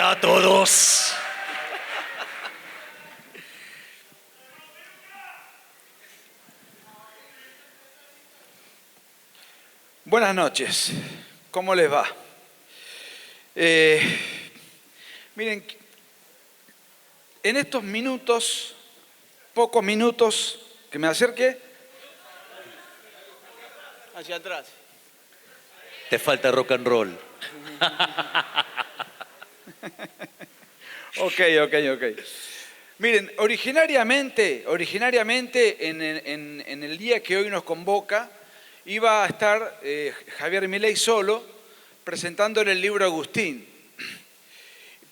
Hola a todos. Buenas noches, ¿cómo les va? Miren, en estos minutos, pocos minutos, que me acerque hacia atrás. Te falta rock and roll. Ok. Miren, originariamente en el día que hoy nos convoca, iba a estar Javier Milei solo presentándole el libro Agustín.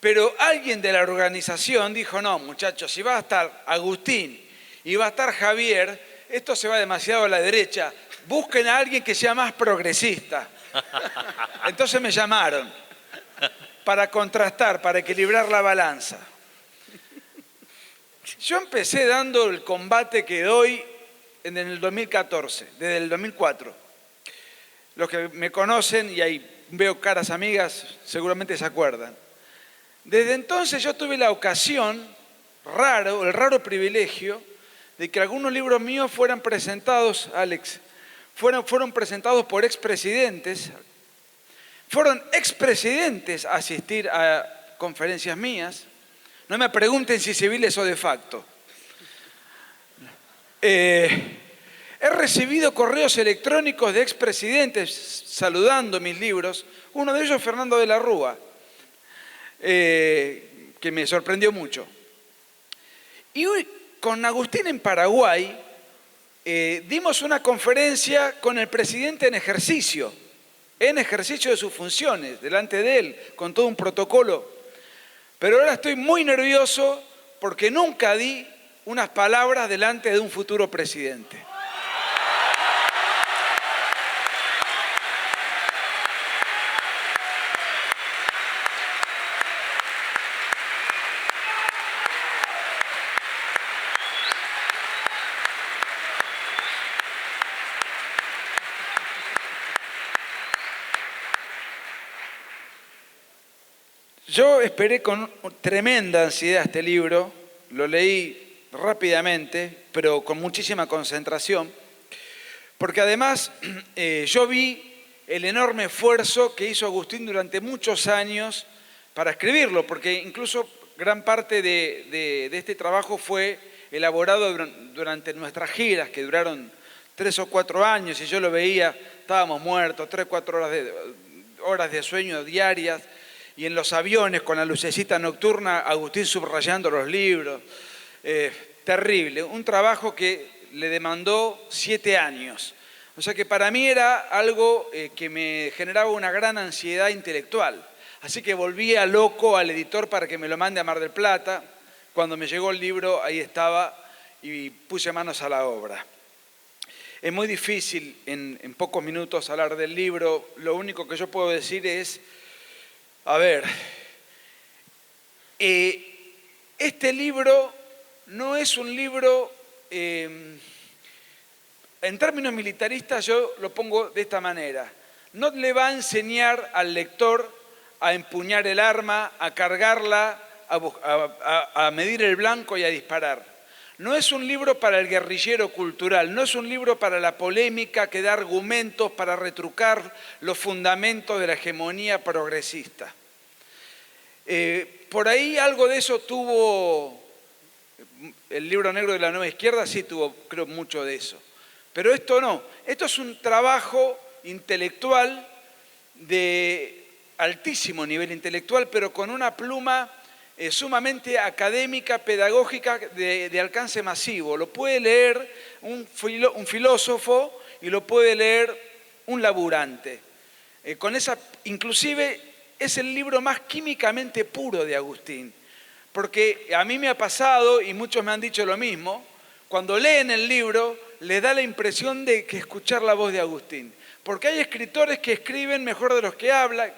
Pero alguien de la organización dijo, no, muchachos, si va a estar Agustín y va a estar Javier, esto se va demasiado a la derecha. Busquen a alguien que sea más progresista. Entonces me llamaron para contrastar, para equilibrar la balanza. Yo empecé dando el combate que doy en el 2014, desde el 2004. Los que me conocen, y ahí veo caras amigas, seguramente se acuerdan. Desde entonces yo tuve la ocasión, el raro privilegio, de que algunos libros míos fueran presentados, Alex, fueron presentados por expresidentes. Fueron expresidentes a asistir a conferencias mías. No me pregunten si civiles o de facto. He recibido correos electrónicos de expresidentes saludando mis libros. Uno de ellos, Fernando de la Rúa, que me sorprendió mucho. Y hoy, con Agustín en Paraguay, dimos una conferencia con el presidente en ejercicio de sus funciones, delante de él, con todo un protocolo. Pero ahora estoy muy nervioso porque nunca di unas palabras delante de un futuro presidente. Yo esperé con tremenda ansiedad este libro, lo leí rápidamente, pero con muchísima concentración, porque además yo vi el enorme esfuerzo que hizo Agustín durante muchos años para escribirlo, porque incluso gran parte de este trabajo fue elaborado durante nuestras giras, que duraron 3 o 4 años, y yo lo veía, estábamos muertos, 3 o 4 horas de sueño diarias, y en los aviones con la lucecita nocturna, Agustín subrayando los libros. Terrible, un trabajo que le demandó 7 años. O sea que para mí era algo que me generaba una gran ansiedad intelectual. Así que volvía loco al editor para que me lo mande a Mar del Plata. Cuando me llegó el libro, ahí estaba y puse manos a la obra. Es muy difícil en pocos minutos hablar del libro. Lo único que yo puedo decir es, a ver, este libro no es un libro, en términos militaristas yo lo pongo de esta manera, no le va a enseñar al lector a empuñar el arma, a cargarla, a medir el blanco y a disparar. No es un libro para el guerrillero cultural, no es un libro para la polémica que da argumentos para retrucar los fundamentos de la hegemonía progresista. Por ahí algo de eso tuvo el libro negro de la nueva izquierda, sí tuvo, creo, mucho de eso. Pero esto no, esto es un trabajo intelectual de altísimo nivel intelectual, pero con una pluma sumamente académica, pedagógica, de alcance masivo. Lo puede leer un filósofo y lo puede leer un laburante. Inclusive es el libro más químicamente puro de Agustín, porque a mí me ha pasado, y muchos me han dicho lo mismo, cuando leen el libro les da la impresión de que escuchar la voz de Agustín. Porque hay escritores que escriben mejor de lo que hablan,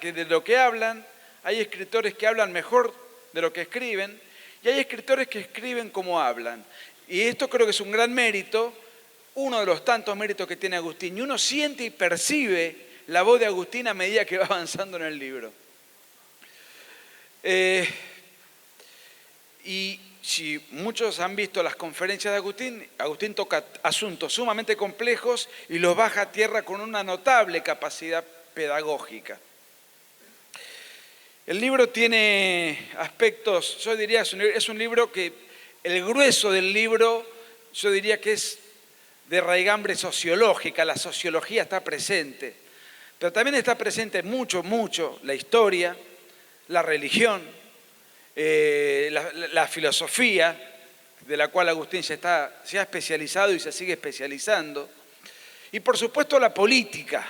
hay escritores que hablan mejor de lo que escriben, y hay escritores que escriben como hablan. Y esto creo que es un gran mérito, uno de los tantos méritos que tiene Agustín. Y uno siente y percibe la voz de Agustín a medida que va avanzando en el libro. Eh, y si muchos han visto las conferencias de Agustín, Agustín toca asuntos sumamente complejos y los baja a tierra con una notable capacidad pedagógica. El libro tiene aspectos, yo diría, es un libro que el grueso del libro, yo diría que es de raigambre sociológica, la sociología está presente, pero también está presente mucho la historia, la religión, la filosofía, de la cual Agustín se ha especializado y se sigue especializando, y por supuesto la política,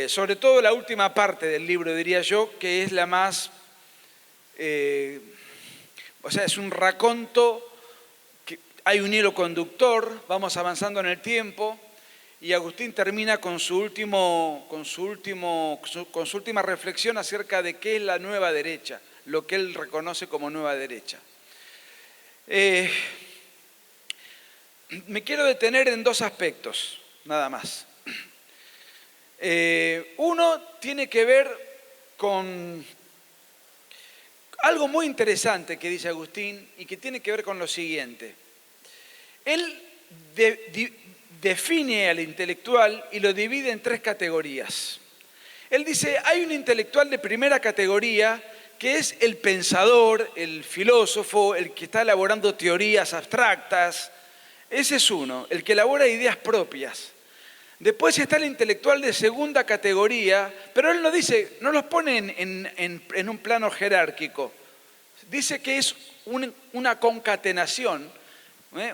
sobre todo la última parte del libro, diría yo, que es la más, es un raconto, que hay un hilo conductor, vamos avanzando en el tiempo, y Agustín termina con su última reflexión acerca de qué es la nueva derecha, lo que él reconoce como nueva derecha. Me quiero detener en dos aspectos, nada más. Uno tiene que ver con algo muy interesante que dice Agustín y que tiene que ver con lo siguiente. Él define al intelectual y lo divide en tres categorías. Él dice, hay un intelectual de primera categoría que es el pensador, el filósofo, el que está elaborando teorías abstractas. Ese es uno, el que elabora ideas propias. Después está el intelectual de segunda categoría, pero él no dice, no los pone en un plano jerárquico. Dice que es una concatenación,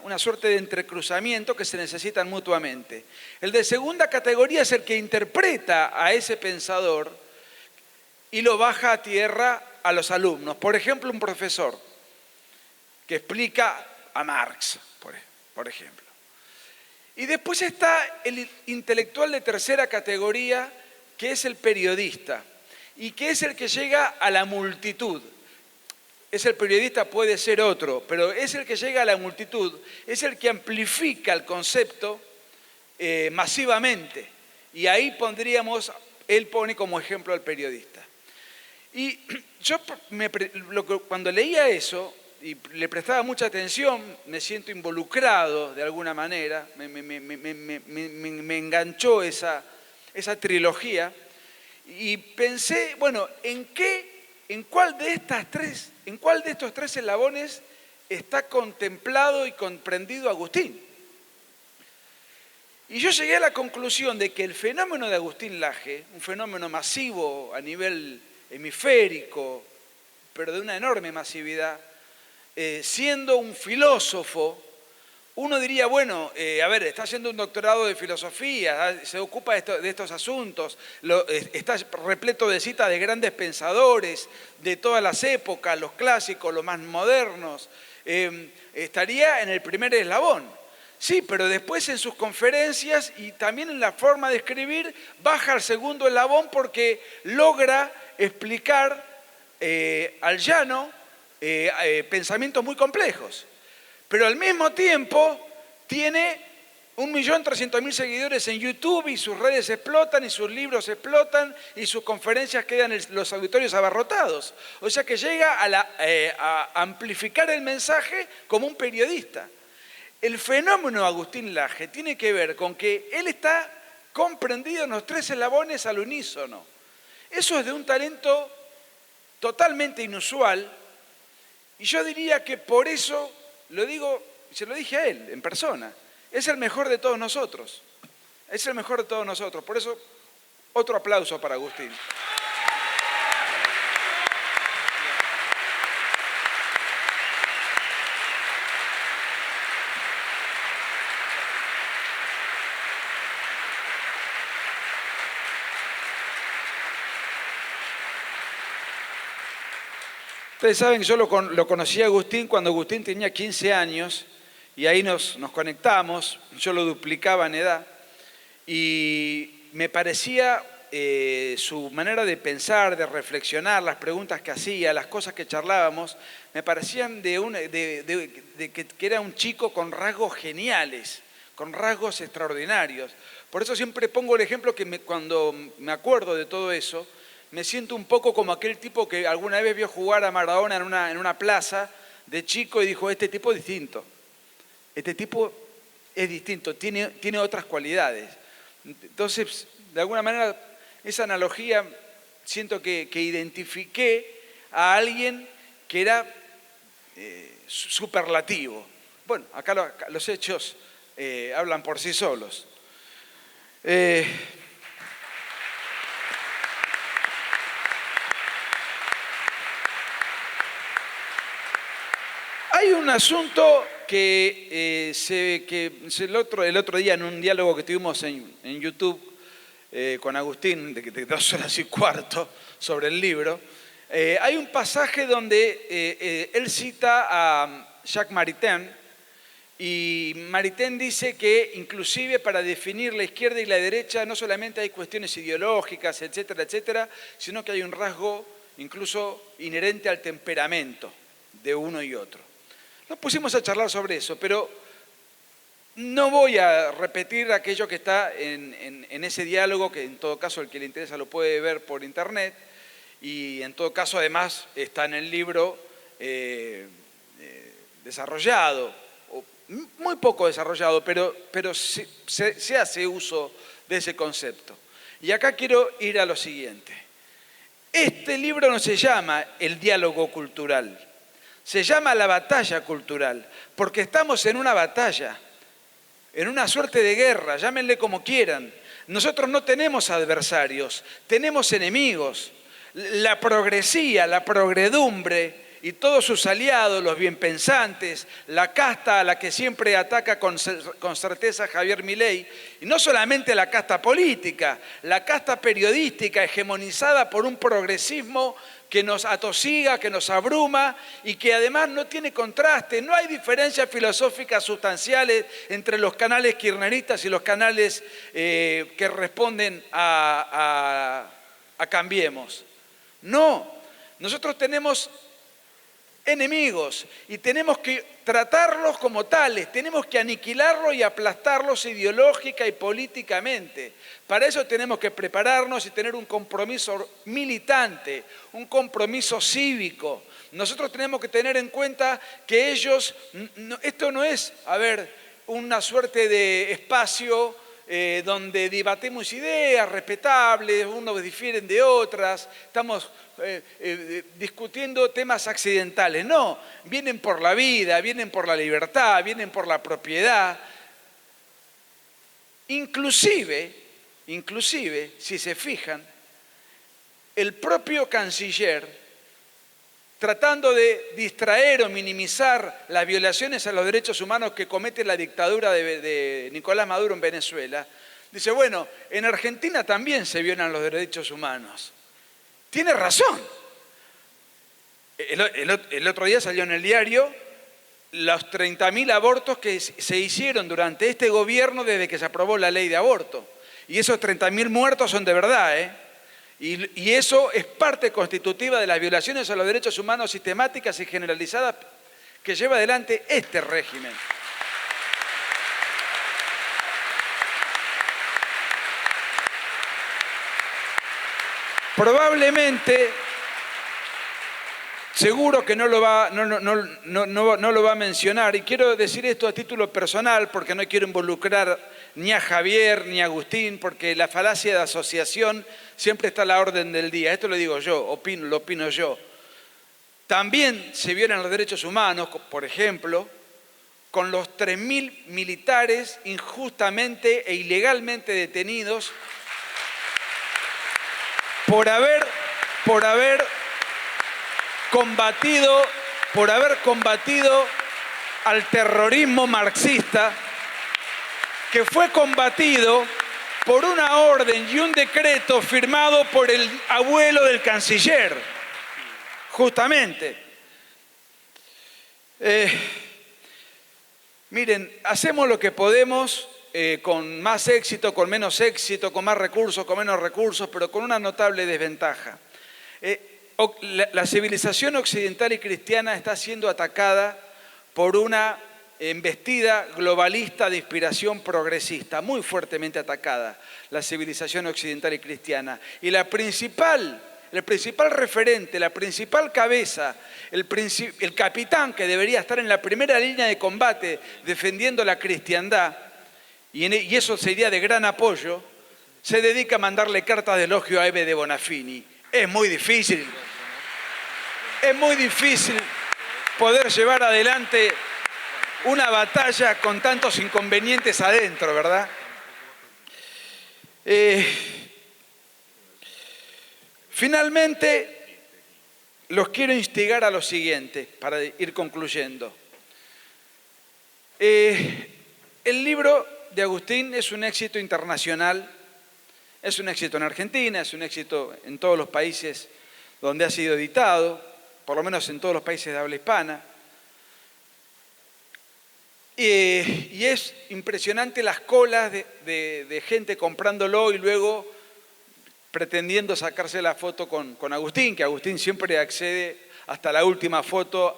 una suerte de entrecruzamiento que se necesitan mutuamente. El de segunda categoría es el que interpreta a ese pensador y lo baja a tierra a los alumnos. Por ejemplo, un profesor que explica a Marx, por ejemplo. Y después está el intelectual de tercera categoría, que es el periodista, y que es el que llega a la multitud. Es el periodista, puede ser otro, pero es el que llega a la multitud, es el que amplifica el concepto masivamente. Y ahí él pone como ejemplo al periodista. Y yo cuando leía eso, y le prestaba mucha atención, me siento involucrado de alguna manera, me enganchó esa trilogía, y pensé, bueno, ¿en cuál de estos tres eslabones está contemplado y comprendido Agustín? Y yo llegué a la conclusión de que el fenómeno de Agustín Laje, un fenómeno masivo a nivel hemisférico, pero de una enorme masividad, siendo un filósofo, uno diría, bueno, está haciendo un doctorado de filosofía, se ocupa de estos asuntos, está repleto de citas de grandes pensadores de todas las épocas, los clásicos, los más modernos, estaría en el primer eslabón. Sí, pero después en sus conferencias y también en la forma de escribir, baja al segundo eslabón porque logra explicar al llano pensamientos muy complejos. Pero al mismo tiempo tiene 1.300.000 seguidores en YouTube y sus redes explotan y sus libros explotan y sus conferencias quedan en los auditorios abarrotados. O sea que llega a amplificar el mensaje como un periodista. El fenómeno Agustín Laje tiene que ver con que él está comprendido en los tres eslabones al unísono. Eso es de un talento totalmente inusual y yo diría que por eso lo digo, se lo dije a él en persona, es el mejor de todos nosotros. Es el mejor de todos nosotros. Por eso, otro aplauso para Agustín. Ustedes saben que yo lo conocí a Agustín cuando Agustín tenía 15 años y ahí nos conectamos, yo lo duplicaba en edad y me parecía su manera de pensar, de reflexionar, las preguntas que hacía, las cosas que charlábamos, me parecían de que era un chico con rasgos geniales, con rasgos extraordinarios. Por eso siempre pongo el ejemplo que cuando me acuerdo de todo eso, me siento un poco como aquel tipo que alguna vez vio jugar a Maradona en una plaza de chico y dijo, este tipo es distinto. Este tipo es distinto, tiene otras cualidades. Entonces, de alguna manera, esa analogía siento que identifiqué a alguien que era superlativo. Bueno, acá los hechos hablan por sí solos. Hay un asunto que el otro día en un diálogo que tuvimos en YouTube con Agustín, de 2 horas y cuarto, sobre el libro, hay un pasaje donde él cita a Jacques Maritain, y Maritain dice que inclusive para definir la izquierda y la derecha no solamente hay cuestiones ideológicas, etcétera, etcétera, sino que hay un rasgo incluso inherente al temperamento de uno y otro. Nos pusimos a charlar sobre eso, pero no voy a repetir aquello que está en ese diálogo, que en todo caso el que le interesa lo puede ver por internet, y en todo caso además está en el libro desarrollado, muy poco desarrollado, pero se hace uso de ese concepto. Y acá quiero ir a lo siguiente. Este libro no se llama El diálogo cultural, se llama La batalla cultural, porque estamos en una batalla, en una suerte de guerra, llámenle como quieran. Nosotros no tenemos adversarios, tenemos enemigos. La progresía, la progredumbre y todos sus aliados, los bienpensantes, la casta a la que siempre ataca con certeza Javier Milei, y no solamente la casta política, la casta periodística hegemonizada por un progresismo que nos atosiga, que nos abruma y que además no tiene contraste. No hay diferencias filosóficas sustanciales entre los canales kirchneristas y los canales que responden a Cambiemos. No, nosotros tenemos enemigos y tenemos que tratarlos como tales, tenemos que aniquilarlos y aplastarlos ideológica y políticamente. Para eso tenemos que prepararnos y tener un compromiso militante, un compromiso cívico. Nosotros tenemos que tener en cuenta que ellos, esto no es, una suerte de espacio donde debatimos ideas respetables, unos difieren de otras, estamos discutiendo temas accidentales. No, vienen por la vida, vienen por la libertad, vienen por la propiedad. Inclusive, si se fijan, el propio canciller, tratando de distraer o minimizar las violaciones a los derechos humanos que comete la dictadura de Nicolás Maduro en Venezuela, dice, bueno, en Argentina también se violan los derechos humanos. Tiene razón. El otro día salió en el diario los 30.000 abortos que se hicieron durante este gobierno desde que se aprobó la ley de aborto. Y esos 30.000 muertos son de verdad, ¿eh? Y eso es parte constitutiva de las violaciones a los derechos humanos sistemáticas y generalizadas que lleva adelante este régimen. Probablemente, seguro que no lo va a mencionar, y quiero decir esto a título personal porque no quiero involucrar ni a Javier ni a Agustín, porque la falacia de asociación siempre está a la orden del día. Esto lo digo yo, lo opino yo. También se violan los derechos humanos, por ejemplo, con los 3.000 militares injustamente e ilegalmente detenidos por haber combatido al terrorismo marxista, que fue combatido por una orden y un decreto firmado por el abuelo del canciller, justamente. Miren, hacemos lo que podemos, con más éxito, con menos éxito, con más recursos, con menos recursos, pero con una notable desventaja. La civilización occidental y cristiana está siendo atacada por una embestida globalista de inspiración progresista, muy fuertemente atacada, la civilización occidental y cristiana. Y la principal el principal referente, la principal cabeza, el capitán que debería estar en la primera línea de combate defendiendo la cristiandad, y eso sería de gran apoyo, se dedica a mandarle cartas de elogio a Hebe de Bonafini. Es muy difícil poder llevar adelante una batalla con tantos inconvenientes adentro, ¿verdad? Finalmente, los quiero instigar a lo siguiente, para ir concluyendo. El libro de Agustín es un éxito internacional, es un éxito en Argentina, es un éxito en todos los países donde ha sido editado, por lo menos en todos los países de habla hispana. Y es impresionante las colas de gente comprándolo y luego pretendiendo sacarse la foto con Agustín, que Agustín siempre accede hasta la última foto,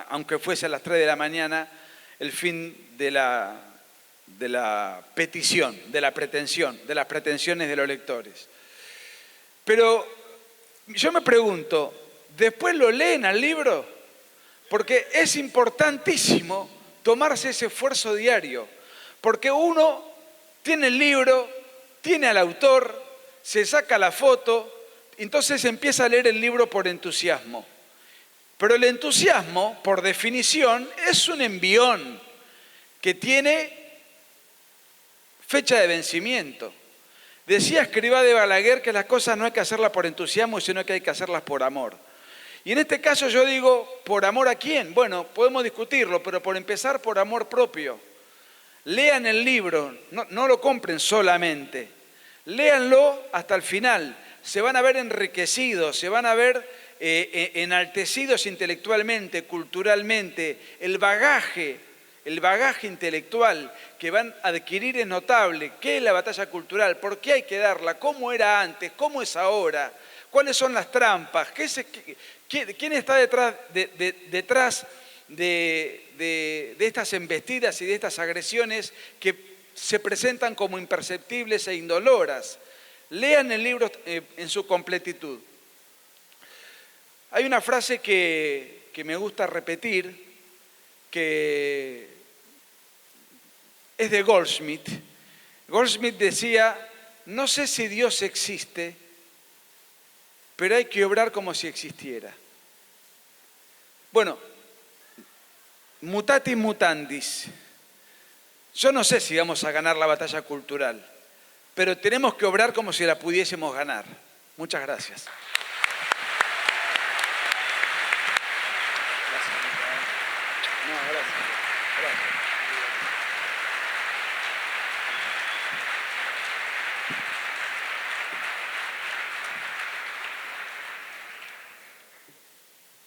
aunque fuese a las 3 de la mañana, el fin de la petición, de la pretensión, de las pretensiones de los lectores. Pero yo me pregunto, ¿después lo leen al libro? Porque es importantísimo tomarse ese esfuerzo diario, porque uno tiene el libro, tiene al autor, se saca la foto, entonces empieza a leer el libro por entusiasmo. Pero el entusiasmo, por definición, es un envión que tiene fecha de vencimiento. Decía Escrivá de Balaguer que las cosas no hay que hacerlas por entusiasmo, sino que hay que hacerlas por amor. Y en este caso yo digo, ¿por amor a quién? Bueno, podemos discutirlo, pero por empezar, por amor propio. Lean el libro, no lo compren solamente. Léanlo hasta el final. Se van a ver enriquecidos, se van a ver enaltecidos intelectualmente, culturalmente. El bagaje intelectual que van a adquirir es notable. ¿Qué es la batalla cultural? ¿Por qué hay que darla? ¿Cómo era antes? ¿Cómo es ahora? ¿Cuáles son las trampas? ¿Quién está detrás de estas embestidas y de estas agresiones que se presentan como imperceptibles e indoloras? Lean el libro en su completitud. Hay una frase que me gusta repetir, que es de Goldschmidt. Goldschmidt decía, no sé si Dios existe, pero hay que obrar como si existiera. Bueno, mutatis mutandis. Yo no sé si vamos a ganar la batalla cultural, pero tenemos que obrar como si la pudiésemos ganar. Muchas gracias.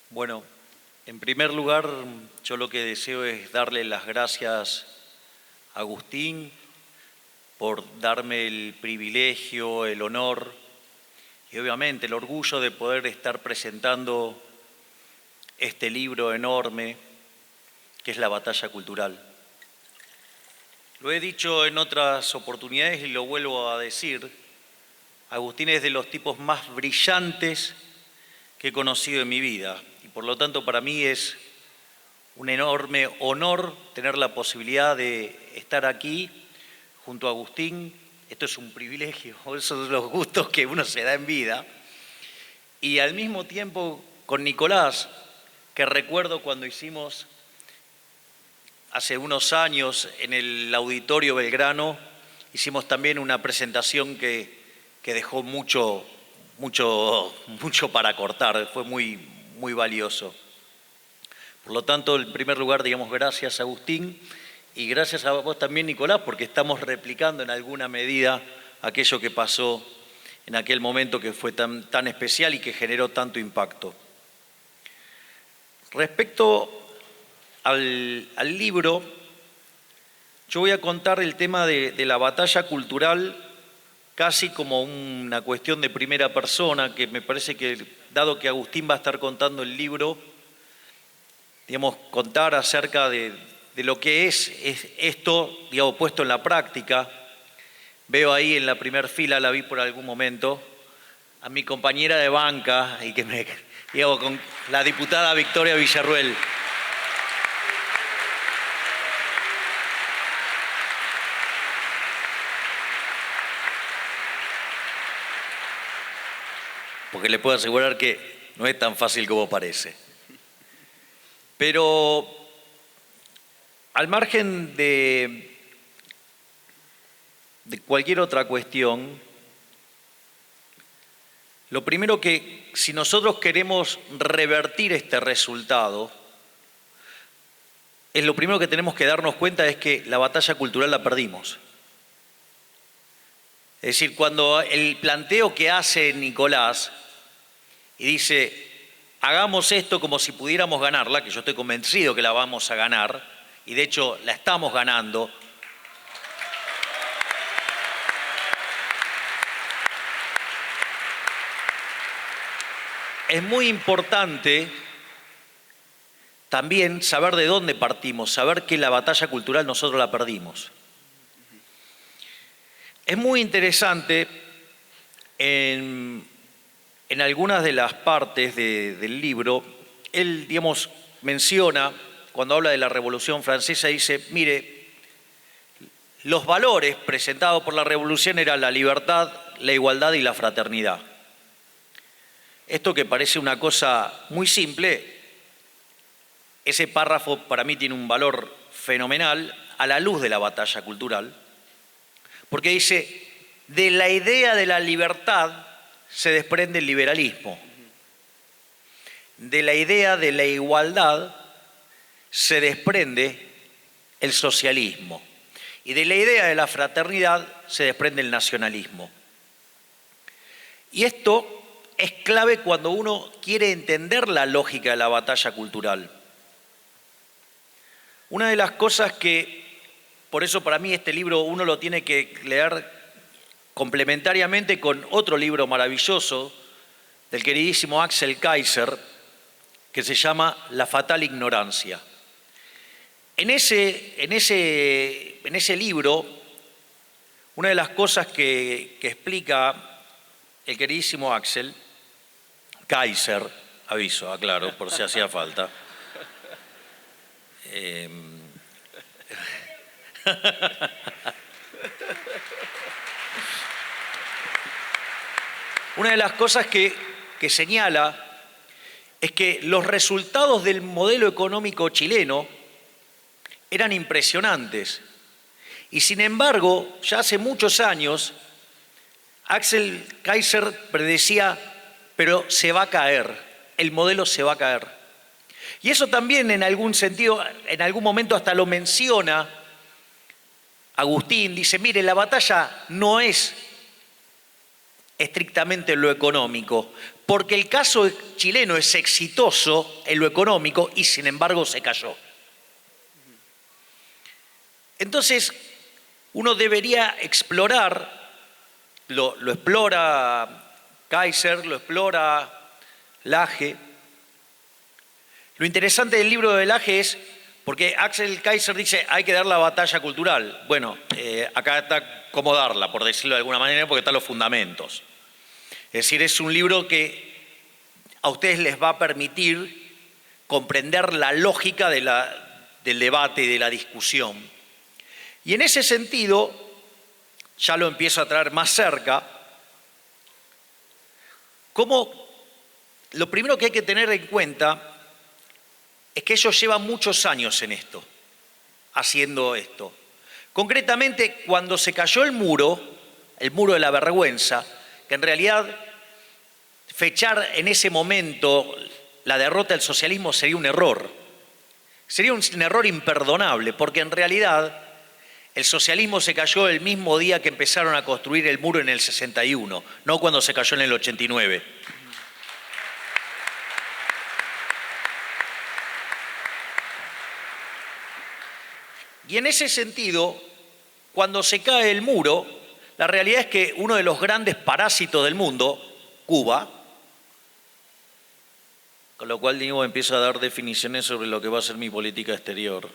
Bueno, en primer lugar, yo lo que deseo es darle las gracias a Agustín por darme el privilegio, el honor y obviamente el orgullo de poder estar presentando este libro enorme que es La Batalla Cultural. Lo he dicho en otras oportunidades y lo vuelvo a decir, Agustín es de los tipos más brillantes que he conocido en mi vida. Y por lo tanto para mí es un enorme honor tener la posibilidad de estar aquí junto a Agustín. Esto es un privilegio, esos son los gustos que uno se da en vida. Y al mismo tiempo con Nicolás, que recuerdo cuando hicimos hace unos años en el Auditorio Belgrano, hicimos también una presentación que dejó mucho para cortar, fue muy valioso. Por lo tanto, en primer lugar, digamos gracias a Agustín y gracias a vos también, Nicolás, porque estamos replicando en alguna medida aquello que pasó en aquel momento que fue tan especial y que generó tanto impacto. Respecto al libro, yo voy a contar el tema de la batalla cultural casi como una cuestión de primera persona, que me parece que, dado que Agustín va a estar contando el libro, digamos, contar acerca de lo que es esto, digamos, puesto en la práctica. Veo ahí en la primera fila, la vi por algún momento, a mi compañera de banca y digamos, con la diputada Victoria Villarruel. Porque le puedo asegurar que no es tan fácil como parece. Pero al margen de cualquier otra cuestión, lo primero que, si nosotros queremos revertir este resultado, lo primero que tenemos que darnos cuenta es que la batalla cultural la perdimos. Es decir, cuando el planteo que hace Nicolás y dice, hagamos esto como si pudiéramos ganarla, que yo estoy convencido que la vamos a ganar, y de hecho la estamos ganando. Es muy importante también saber de dónde partimos, saber que la batalla cultural nosotros la perdimos. Es muy interesante en algunas de las partes del libro, él, digamos, menciona, cuando habla de la Revolución Francesa, dice, mire, los valores presentados por la Revolución eran la libertad, la igualdad y la fraternidad. Esto que parece una cosa muy simple, ese párrafo para mí tiene un valor fenomenal a la luz de la batalla cultural, porque dice, de la idea de la libertad se desprende el liberalismo. De la idea de la igualdad se desprende el socialismo. Y de la idea de la fraternidad se desprende el nacionalismo. Y esto es clave cuando uno quiere entender la lógica de la batalla cultural. Una de las cosas que, por eso para mí este libro uno lo tiene que leer complementariamente con otro libro maravilloso del queridísimo Axel Kaiser, que se llama La fatal ignorancia. En ese libro, una de las cosas que explica el queridísimo Axel Kaiser, aviso, aclaro, por si hacía falta, una de las cosas que señala es que los resultados del modelo económico chileno eran impresionantes. Y sin embargo, ya hace muchos años, Axel Kaiser predecía, pero se va a caer, el modelo se va a caer. Y eso también en algún sentido, en algún momento hasta lo menciona Agustín, dice, mire, la batalla no es estrictamente lo económico, porque el caso chileno es exitoso en lo económico y sin embargo se cayó. Entonces, uno debería explorar, lo explora Kaiser, lo explora Lage. Lo interesante del libro de Lage es, porque Axel Kaiser dice, hay que dar la batalla cultural. Bueno, acá está cómo darla, por decirlo de alguna manera, porque están los fundamentos. Es decir, es un libro que a ustedes les va a permitir comprender la lógica del debate y de la discusión. Y en ese sentido, ya lo empiezo a traer más cerca, como lo primero que hay que tener en cuenta es que ellos llevan muchos años en esto, haciendo esto. Concretamente, cuando se cayó el muro de la vergüenza, que en realidad fechar en ese momento la derrota del socialismo sería un error. Sería un error imperdonable, porque en realidad el socialismo se cayó el mismo día que empezaron a construir el muro en el 61, no cuando se cayó en el 89. Y en ese sentido, cuando se cae el muro, la realidad es que uno de los grandes parásitos del mundo, Cuba, con lo cual digo, empiezo a dar definiciones sobre lo que va a ser mi política exterior.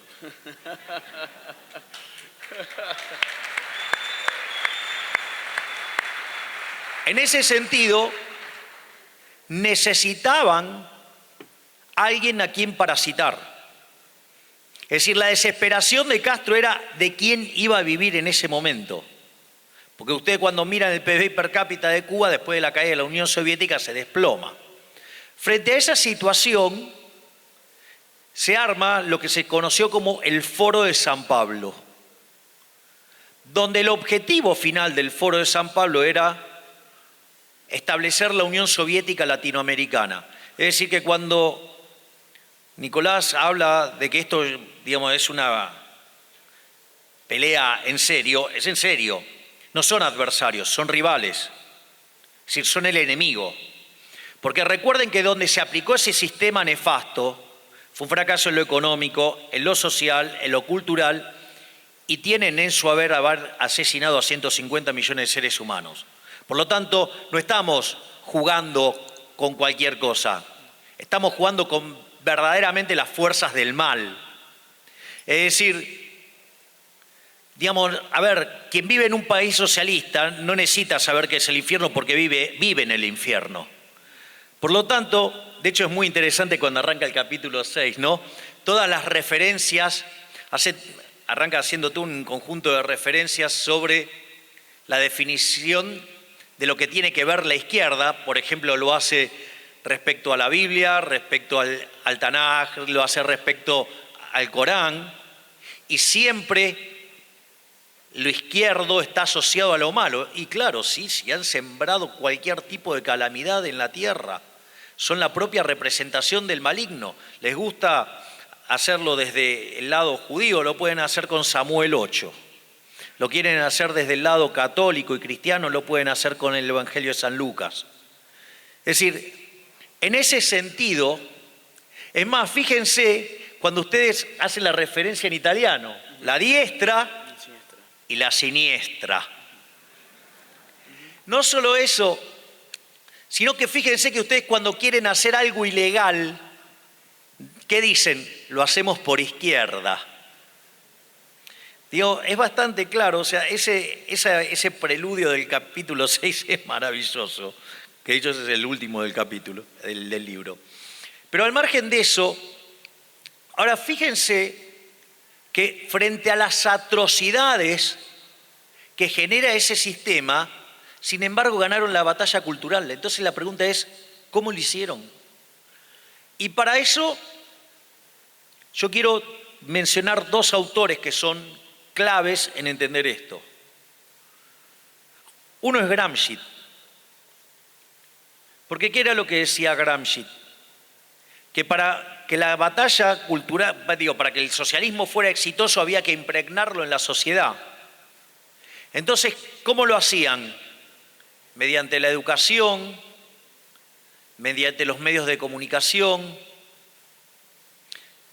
En ese sentido, necesitaban alguien a quien parasitar. Es decir, la desesperación de Castro era de quién iba a vivir en ese momento. Porque ustedes cuando miran el PBI per cápita de Cuba después de la caída de la Unión Soviética se desploma. Frente a esa situación se arma lo que se conoció como el Foro de San Pablo, donde el objetivo final del Foro de San Pablo era establecer la Unión Soviética Latinoamericana. Es decir, que cuando Nicolás habla de que esto, digamos, es una pelea en serio, es en serio. No son adversarios, son rivales. Es decir, son el enemigo. Porque recuerden que donde se aplicó ese sistema nefasto fue un fracaso en lo económico, en lo social, en lo cultural, y tienen en su haber asesinado a 150 millones de seres humanos. Por lo tanto, no estamos jugando con cualquier cosa, estamos jugando con verdaderamente las fuerzas del mal. Es decir, digamos, a ver, quien vive en un país socialista no necesita saber qué es el infierno porque vive en el infierno. Por lo tanto, de hecho es muy interesante cuando arranca el capítulo 6, ¿no? Todas las referencias, arranca haciendo tú un conjunto de referencias sobre la definición de lo que tiene que ver la izquierda. Por ejemplo, lo hace respecto a la Biblia, respecto al Tanaj, lo hace respecto al Corán, y siempre lo izquierdo está asociado a lo malo. Y claro, sí, si han sembrado cualquier tipo de calamidad en la tierra, son la propia representación del maligno. Les gusta hacerlo desde el lado judío, lo pueden hacer con Samuel 8. Lo quieren hacer desde el lado católico y cristiano, lo pueden hacer con el Evangelio de San Lucas. Es decir, en ese sentido, es más, fíjense cuando ustedes hacen la referencia en italiano, la diestra y la siniestra. No solo eso, sino que fíjense que ustedes cuando quieren hacer algo ilegal, ¿qué dicen? Lo hacemos por izquierda. Digo, es bastante claro, o sea, ese preludio del capítulo 6 es maravilloso, que de hecho es el último del capítulo, del libro. Pero al margen de eso, ahora fíjense que frente a las atrocidades que genera ese sistema, sin embargo ganaron la batalla cultural. Entonces la pregunta es, ¿cómo lo hicieron? Y para eso yo quiero mencionar dos autores que son claves en entender esto. Uno es Gramsci. Porque ¿qué era lo que decía Gramsci? Que para que la batalla cultural, para que el socialismo fuera exitoso había que impregnarlo en la sociedad. Entonces, ¿cómo lo hacían? Mediante la educación, mediante los medios de comunicación,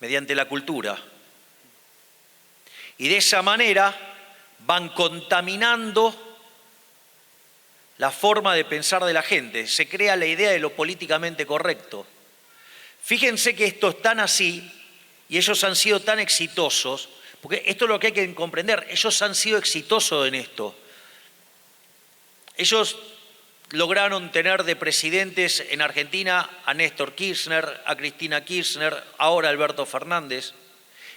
mediante la cultura. Y de esa manera van contaminando la forma de pensar de la gente. Se crea la idea de lo políticamente correcto. Fíjense que esto es tan así y ellos han sido tan exitosos, porque esto es lo que hay que comprender, ellos han sido exitosos en esto. Ellos lograron tener de presidentes en Argentina a Néstor Kirchner, a Cristina Kirchner, ahora a Alberto Fernández.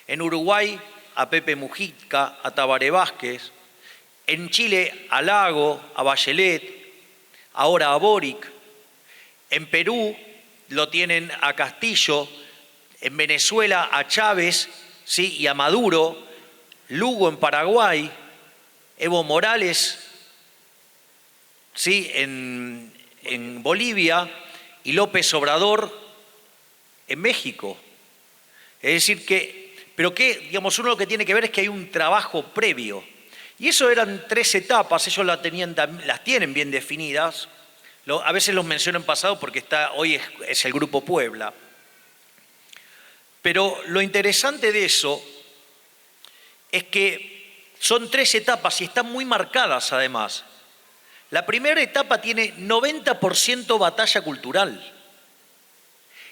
En Uruguay a Pepe Mujica, a Tabaré Vázquez. En Chile a Lago, a Bachelet, ahora a Boric. En Perú lo tienen a Castillo, en Venezuela a Chávez, ¿sí? Y a Maduro, Lugo en Paraguay, Evo Morales, ¿sí? en Bolivia y López Obrador en México. Es decir que, pero que, digamos, uno lo que tiene que ver es que hay un trabajo previo. Y eso eran 3 etapas, ellos las tienen bien definidas. A veces los menciono en pasado porque hoy es el Grupo Puebla. Pero lo interesante de eso es que son 3 etapas y están muy marcadas además. La primera etapa tiene 90% batalla cultural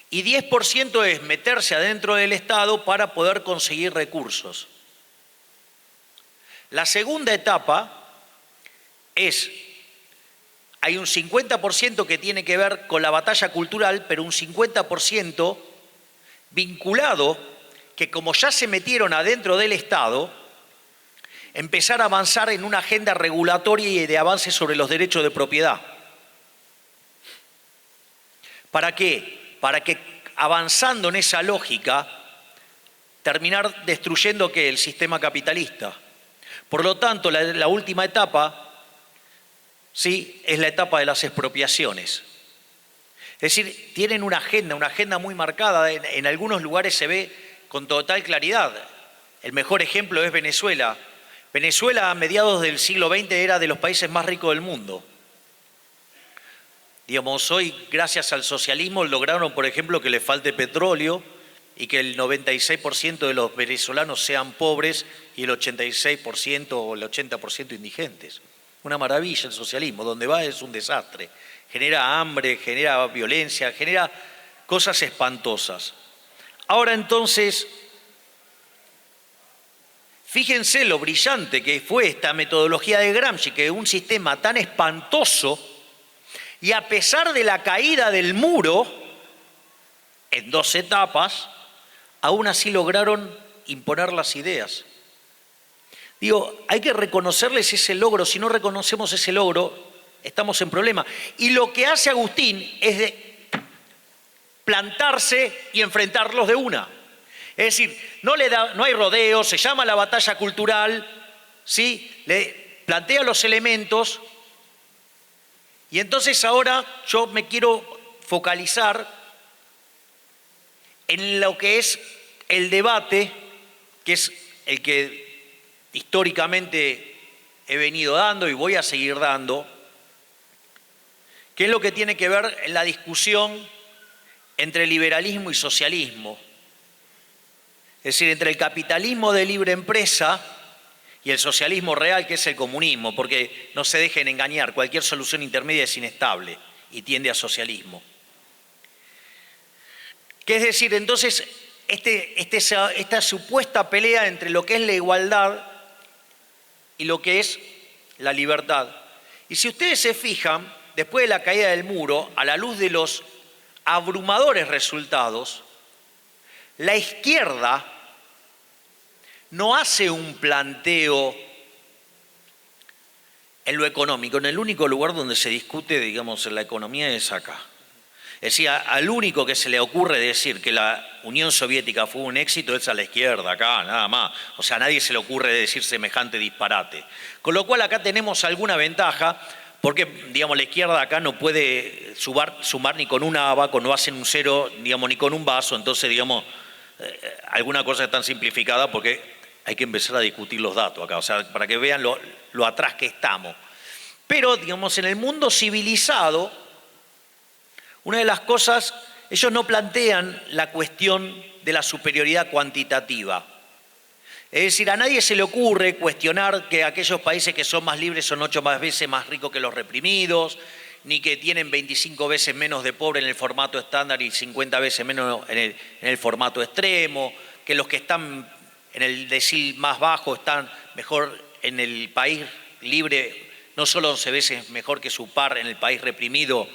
y 10% es meterse adentro del Estado para poder conseguir recursos. La segunda etapa es hay un 50% que tiene que ver con la batalla cultural, pero un 50% vinculado, que como ya se metieron adentro del Estado, empezar a avanzar en una agenda regulatoria y de avance sobre los derechos de propiedad. ¿Para qué? Para que avanzando en esa lógica, terminar destruyendo ¿qué? El sistema capitalista. Por lo tanto, la última etapa, ¿sí?, es la etapa de las expropiaciones. Es decir, tienen una agenda muy marcada. En algunos lugares se ve con total claridad. El mejor ejemplo es Venezuela. Venezuela a mediados del siglo XX era de los países más ricos del mundo. Digamos, hoy, gracias al socialismo, lograron, por ejemplo, que les falte petróleo y que el 96% de los venezolanos sean pobres y el 86% o el 80% indigentes. Una maravilla el socialismo, donde va es un desastre. Genera hambre, genera violencia, genera cosas espantosas. Ahora entonces, fíjense lo brillante que fue esta metodología de Gramsci, que un sistema tan espantoso, y a pesar de la caída del muro, en 2 etapas, aún así lograron imponer las ideas. Digo, hay que reconocerles ese logro. Si no reconocemos ese logro, estamos en problema. Y lo que hace Agustín es de plantarse y enfrentarlos de una. Es decir, no hay rodeo, se llama la batalla cultural, ¿sí? Le plantea los elementos. Y entonces ahora yo me quiero focalizar en lo que es el debate, que es el que históricamente he venido dando y voy a seguir dando, que es lo que tiene que ver en la discusión entre liberalismo y socialismo. Es decir, entre el capitalismo de libre empresa y el socialismo real, que es el comunismo, porque no se dejen engañar, cualquier solución intermedia es inestable y tiende a socialismo. Que es decir, entonces, esta supuesta pelea entre lo que es la igualdad y lo que es la libertad. Y si ustedes se fijan, después de la caída del muro, a la luz de los abrumadores resultados, la izquierda no hace un planteo en lo económico. En el único lugar donde se discute, digamos, en la economía es acá. Es decir, al único que se le ocurre decir que la Unión Soviética fue un éxito es a la izquierda, acá, nada más. O sea, a nadie se le ocurre decir semejante disparate. Con lo cual acá tenemos alguna ventaja, porque, digamos, la izquierda acá no puede sumar ni con una abaco, no hacen un cero, digamos, ni con un vaso. Entonces, digamos, alguna cosa es tan simplificada porque hay que empezar a discutir los datos acá, o sea, para que vean lo atrás que estamos. Pero, digamos, en el mundo civilizado, una de las cosas, ellos no plantean la cuestión de la superioridad cuantitativa. Es decir, a nadie se le ocurre cuestionar que aquellos países que son más libres son 8 veces más ricos que los reprimidos, ni que tienen 25 veces menos de pobre en el formato estándar y 50 veces menos en el formato extremo, que los que están en el decil más bajo están mejor en el país libre, no solo 11 veces mejor que su par en el país reprimido,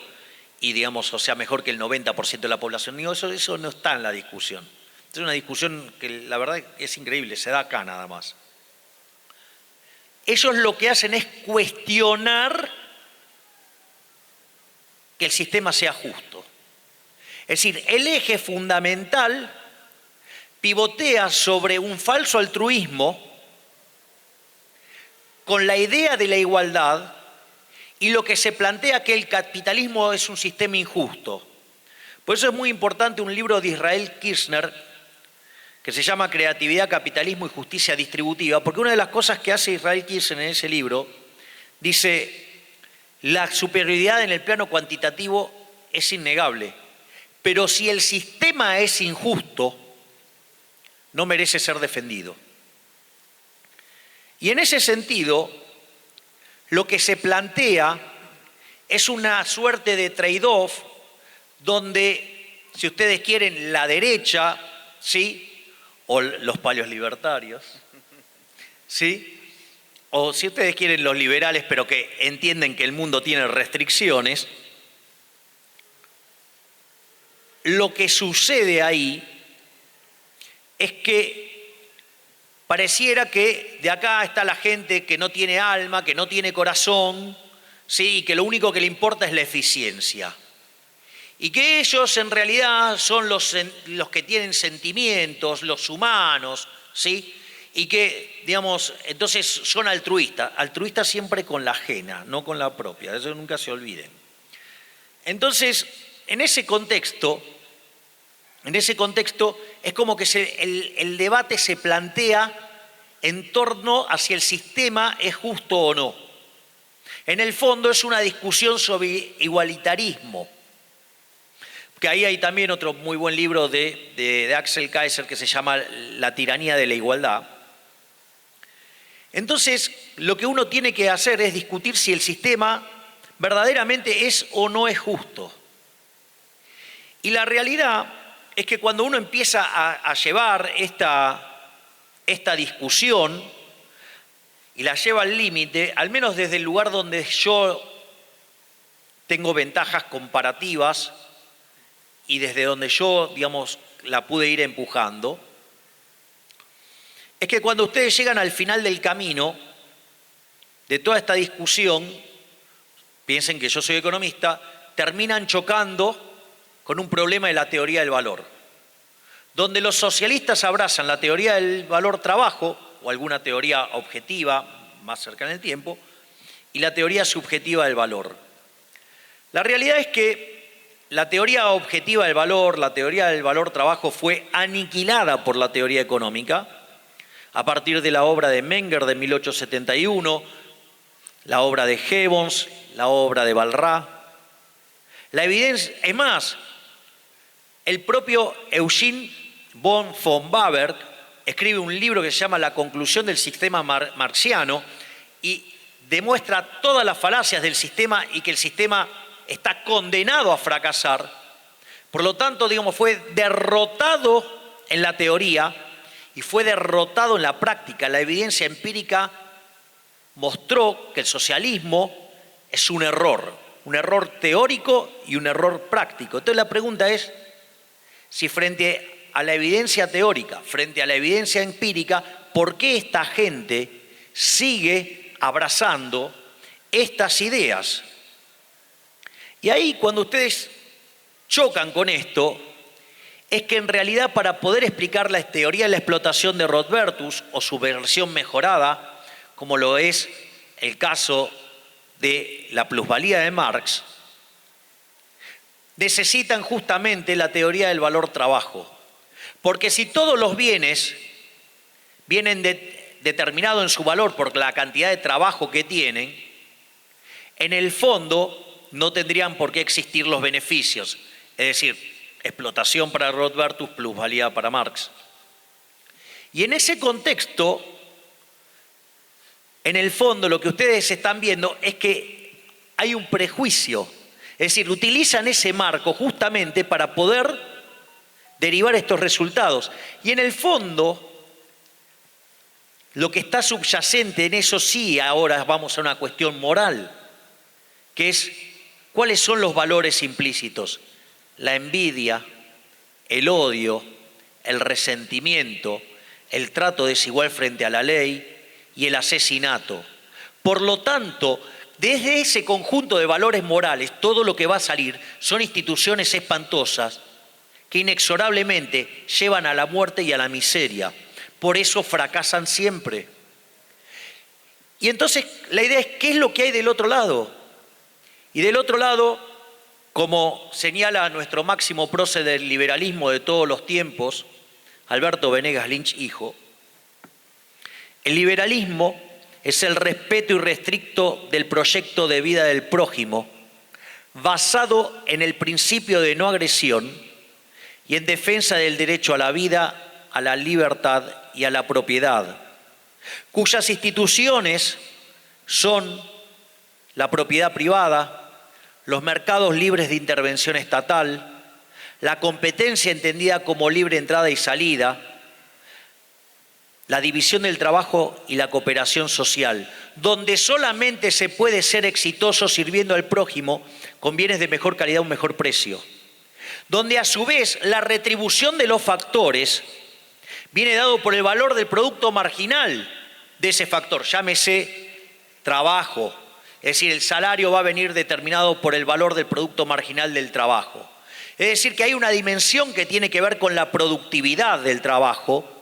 y digamos, o sea, mejor que el 90% de la población. Digo, eso no está en la discusión. Es una discusión que la verdad es increíble, se da acá nada más. Ellos lo que hacen es cuestionar que el sistema sea justo. Es decir, el eje fundamental pivotea sobre un falso altruismo con la idea de la igualdad, y lo que se plantea que el capitalismo es un sistema injusto. Por eso es muy importante un libro de Israel Kirzner que se llama Creatividad, Capitalismo y Justicia Distributiva, porque una de las cosas que hace Israel Kirzner en ese libro dice: la superioridad en el plano cuantitativo es innegable, pero si el sistema es injusto, no merece ser defendido. Y en ese sentido, lo que se plantea es una suerte de trade-off donde, si ustedes quieren, la derecha, ¿sí?, o los palios libertarios, ¿sí?, o si ustedes quieren los liberales, pero que entienden que el mundo tiene restricciones, lo que sucede ahí es que pareciera que de acá está la gente que no tiene alma, que no tiene corazón, ¿sí? Y que lo único que le importa es la eficiencia. Y que ellos en realidad son los que tienen sentimientos, los humanos, ¿sí? Y que, digamos, entonces son altruistas siempre con la ajena, no con la propia, eso nunca se olviden. Entonces, en ese contexto es como que el debate se plantea en torno a si el sistema es justo o no. En el fondo es una discusión sobre igualitarismo, que ahí hay también otro muy buen libro de Axel Kaiser que se llama La tiranía de la igualdad. Entonces, lo que uno tiene que hacer es discutir si el sistema verdaderamente es o no es justo. Y la realidad es que cuando uno empieza a llevar esta discusión y la lleva al límite, al menos desde el lugar donde yo tengo ventajas comparativas y desde donde yo, digamos, la pude ir empujando, es que cuando ustedes llegan al final del camino de toda esta discusión, piensen que yo soy economista, terminan chocando con un problema de la teoría del valor, donde los socialistas abrazan la teoría del valor trabajo o alguna teoría objetiva más cercana en el tiempo y la teoría subjetiva del valor. La realidad es que la teoría objetiva del valor, la teoría del valor trabajo fue aniquilada por la teoría económica a partir de la obra de Menger de 1871, la obra de Gibbons, la obra de Walras. La evidencia, es más, el propio Eugene von Fombaberg escribe un libro que se llama La conclusión del sistema marxiano y demuestra todas las falacias del sistema y que el sistema está condenado a fracasar. Por lo tanto, digamos, fue derrotado en la teoría y fue derrotado en la práctica. La evidencia empírica mostró que el socialismo es un error teórico y un error práctico. Entonces la pregunta es si frente a la evidencia teórica, frente a la evidencia empírica, ¿por qué esta gente sigue abrazando estas ideas? Y ahí cuando ustedes chocan con esto, es que en realidad para poder explicar la teoría de la explotación de Rothbertus o su versión mejorada, como lo es el caso de la plusvalía de Marx, necesitan justamente la teoría del valor trabajo. Porque si todos los bienes vienen determinados en su valor por la cantidad de trabajo que tienen, en el fondo no tendrían por qué existir los beneficios. Es decir, explotación para Rothbertus, plusvalía para Marx. Y en ese contexto, en el fondo lo que ustedes están viendo es que hay un prejuicio. Es decir, utilizan ese marco justamente para poder derivar estos resultados. Y en el fondo, lo que está subyacente en eso sí, ahora vamos a una cuestión moral, que es cuáles son los valores implícitos. La envidia, el odio, el resentimiento, el trato desigual frente a la ley y el asesinato. Por lo tanto, desde ese conjunto de valores morales, todo lo que va a salir son instituciones espantosas que inexorablemente llevan a la muerte y a la miseria. Por eso fracasan siempre. Y entonces la idea es, ¿qué es lo que hay del otro lado? Y del otro lado, como señala nuestro máximo prócer del liberalismo de todos los tiempos, Alberto Venegas Lynch, hijo, el liberalismo es el respeto irrestricto del proyecto de vida del prójimo, basado en el principio de no agresión y en defensa del derecho a la vida, a la libertad y a la propiedad, cuyas instituciones son la propiedad privada, los mercados libres de intervención estatal, la competencia entendida como libre entrada y salida, la división del trabajo y la cooperación social, donde solamente se puede ser exitoso sirviendo al prójimo con bienes de mejor calidad a un mejor precio, donde a su vez la retribución de los factores viene dado por el valor del producto marginal de ese factor, llámese trabajo, es decir, el salario va a venir determinado por el valor del producto marginal del trabajo. Es decir, que hay una dimensión que tiene que ver con la productividad del trabajo,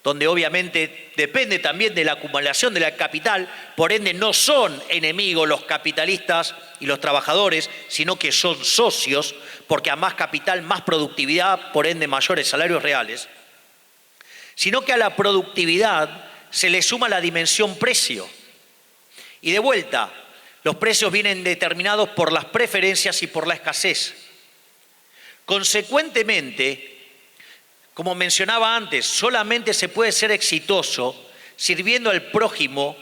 donde obviamente depende también de la acumulación del capital, por ende no son enemigos los capitalistas y los trabajadores, sino que son socios, porque a más capital, más productividad, por ende mayores salarios reales, sino que a la productividad se le suma la dimensión precio. Y de vuelta, los precios vienen determinados por las preferencias y por la escasez. Consecuentemente, como mencionaba antes, solamente se puede ser exitoso sirviendo al prójimo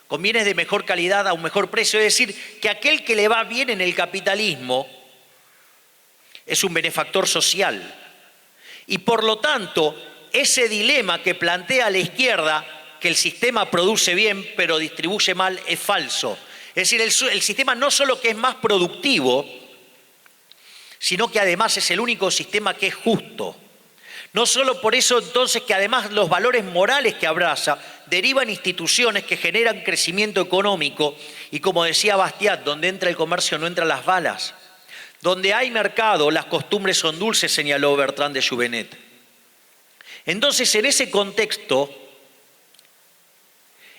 con bienes de mejor calidad a un mejor precio. Es decir, que aquel que le va bien en el capitalismo es un benefactor social. Y por lo tanto, ese dilema que plantea la izquierda, que el sistema produce bien pero distribuye mal, es falso. Es decir, el sistema no solo que es más productivo, sino que además es el único sistema que es justo. No solo por eso entonces que además los valores morales que abraza derivan instituciones que generan crecimiento económico y como decía Bastiat, donde entra el comercio no entran las balas. Donde hay mercado, las costumbres son dulces, señaló Bertrand de Jouvenet. Entonces, en ese contexto,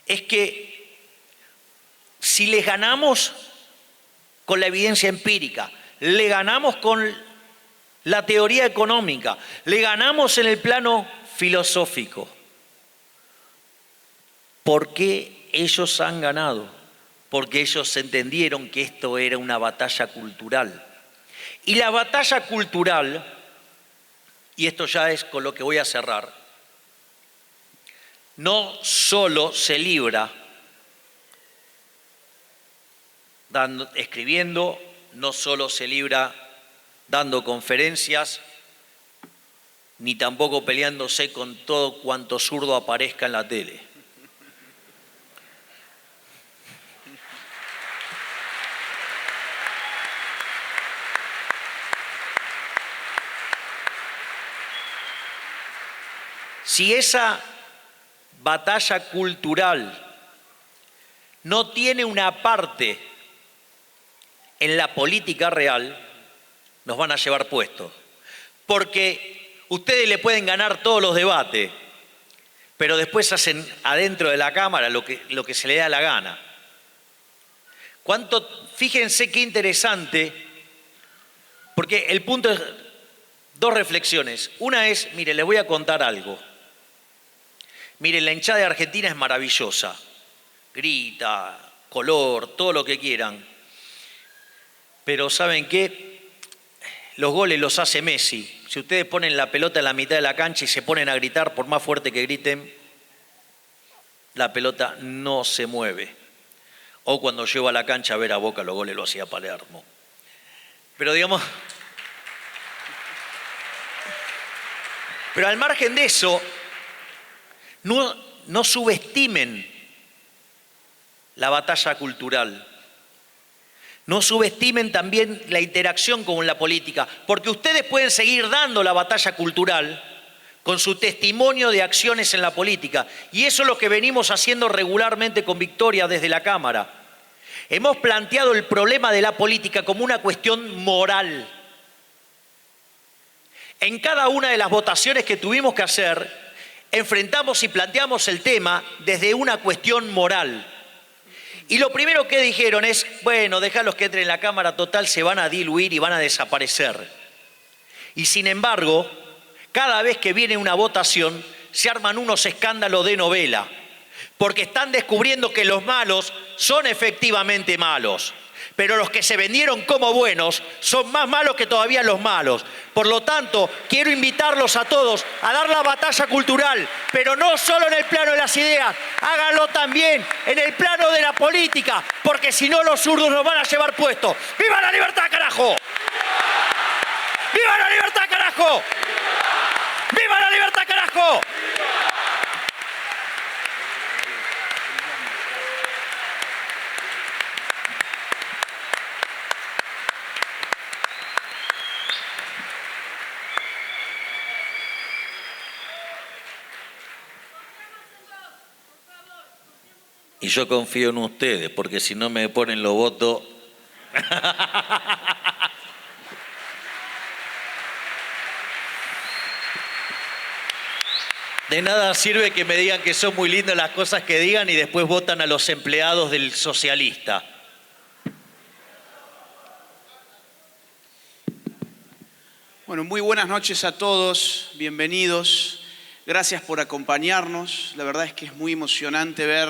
es que si les ganamos con la evidencia empírica, le ganamos con la teoría económica, le ganamos en el plano filosófico. ¿Por qué ellos han ganado? Porque ellos entendieron que esto era una batalla cultural. Y la batalla cultural, y esto ya es con lo que voy a cerrar, no solo se libra escribiendo, no solo se libra dando conferencias, ni tampoco peleándose con todo cuanto zurdo aparezca en la tele. Si esa batalla cultural no tiene una parte en la política real, nos van a llevar puestos. Porque ustedes le pueden ganar todos los debates, pero después hacen adentro de la Cámara lo que se le da la gana. Fíjense qué interesante, porque el punto es dos reflexiones. Una es, mire, les voy a contar algo. Miren, la hinchada de Argentina es maravillosa. Grita, color, todo lo que quieran. Pero ¿saben qué? Los goles los hace Messi. Si ustedes ponen la pelota en la mitad de la cancha y se ponen a gritar, por más fuerte que griten, la pelota no se mueve. O cuando llego a la cancha a ver a Boca, los goles lo hacía Palermo. Pero digamos... Pero al margen de eso, no subestimen la batalla cultural. No subestimen también la interacción con la política, porque ustedes pueden seguir dando la batalla cultural con su testimonio de acciones en la política. Y eso es lo que venimos haciendo regularmente con Victoria desde la Cámara. Hemos planteado el problema de la política como una cuestión moral. En cada una de las votaciones que tuvimos que hacer, enfrentamos y planteamos el tema desde una cuestión moral. Y lo primero que dijeron es, bueno, déjalos que entren en la Cámara, total, se van a diluir y van a desaparecer. Y sin embargo, cada vez que viene una votación, se arman unos escándalos de novela, porque están descubriendo que los malos son efectivamente malos, pero los que se vendieron como buenos son más malos que todavía los malos. Por lo tanto, quiero invitarlos a todos a dar la batalla cultural, pero no solo en el plano de las ideas, háganlo también en el plano de la política, porque si no los zurdos nos van a llevar puestos. ¡Viva la libertad, carajo! ¡Viva la libertad, carajo! ¡Viva la libertad, carajo! Y yo confío en ustedes, porque si no me ponen los votos... De nada sirve que me digan que son muy lindas las cosas que digan y después votan a los empleados del socialista. Bueno, muy buenas noches a todos, bienvenidos. Gracias por acompañarnos. La verdad es que es muy emocionante ver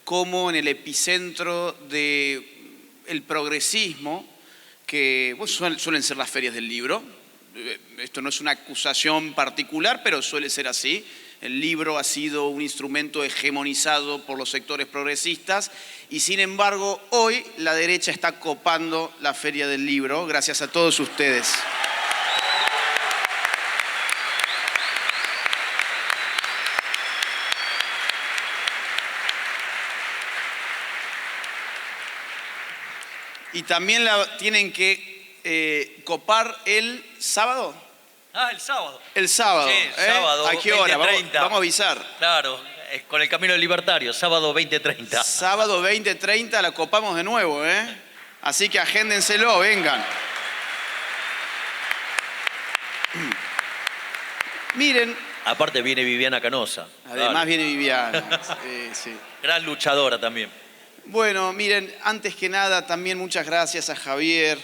cómo en el epicentro del progresismo, que suelen ser las ferias del libro, esto no es una acusación particular, pero suele ser así. El libro ha sido un instrumento hegemonizado por los sectores progresistas y sin embargo hoy la derecha está copando la feria del libro, gracias a todos ustedes. Y también la tienen que copar el sábado. Ah, el sábado. El sábado. Sí, sábado. ¿A qué hora? 20:30. Vamos a avisar. Claro, con el Camino Libertario, sábado 20:30. Sábado 20:30 la copamos de nuevo, ¿eh? Así que agéndenselo, vengan. Miren. Aparte viene Viviana Canosa. Además claro. viene Viviana. Sí. Gran luchadora también. Bueno, miren, antes que nada también muchas gracias a Javier,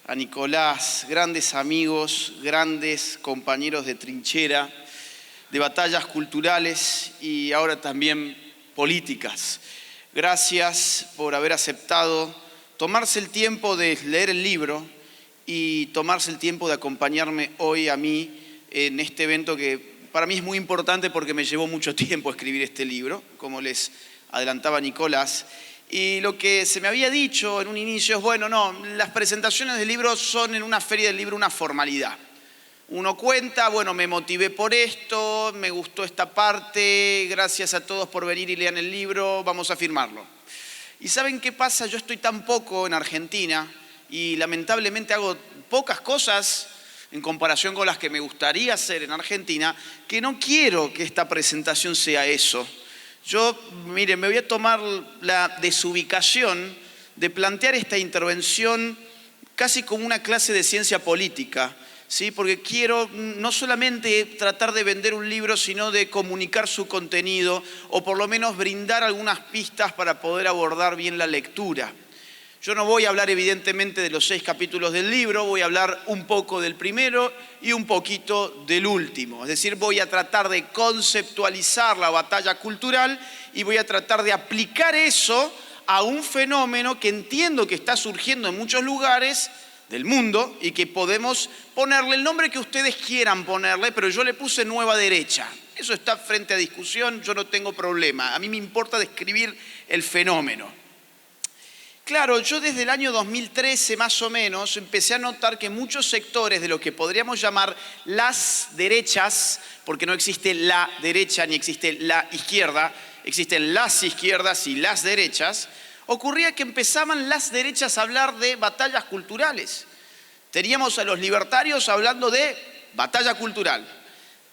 a Nicolás, grandes amigos, grandes compañeros de trinchera, de batallas culturales y ahora también políticas. Gracias por haber aceptado tomarse el tiempo de leer el libro y tomarse el tiempo de acompañarme hoy a mí en este evento que para mí es muy importante porque me llevó mucho tiempo escribir este libro, como les adelantaba Nicolás. Y lo que se me había dicho en un inicio es, bueno, no, las presentaciones del libro son en una feria del libro una formalidad. Uno cuenta, bueno, me motivé por esto, me gustó esta parte, gracias a todos por venir y lean el libro, vamos a firmarlo. ¿Y saben qué pasa? Yo estoy tan poco en Argentina y lamentablemente hago pocas cosas en comparación con las que me gustaría hacer en Argentina, que no quiero que esta presentación sea eso. Yo, miren, me voy a tomar la desubicación de plantear esta intervención casi como una clase de ciencia política, ¿sí? Porque quiero no solamente tratar de vender un libro, sino de comunicar su contenido o por lo menos brindar algunas pistas para poder abordar bien la lectura. Yo no voy a hablar evidentemente de los 6 capítulos del libro, voy a hablar un poco del primero y un poquito del último. Es decir, voy a tratar de conceptualizar la batalla cultural y voy a tratar de aplicar eso a un fenómeno que entiendo que está surgiendo en muchos lugares del mundo y que podemos ponerle el nombre que ustedes quieran ponerle, pero yo le puse nueva derecha. Eso está frente a discusión, yo no tengo problema. A mí me importa describir el fenómeno. Claro, yo desde el año 2013 más o menos empecé a notar que muchos sectores de lo que podríamos llamar las derechas, porque no existe la derecha ni existe la izquierda, existen las izquierdas y las derechas, ocurría que empezaban las derechas a hablar de batallas culturales. Teníamos a los libertarios hablando de batalla cultural.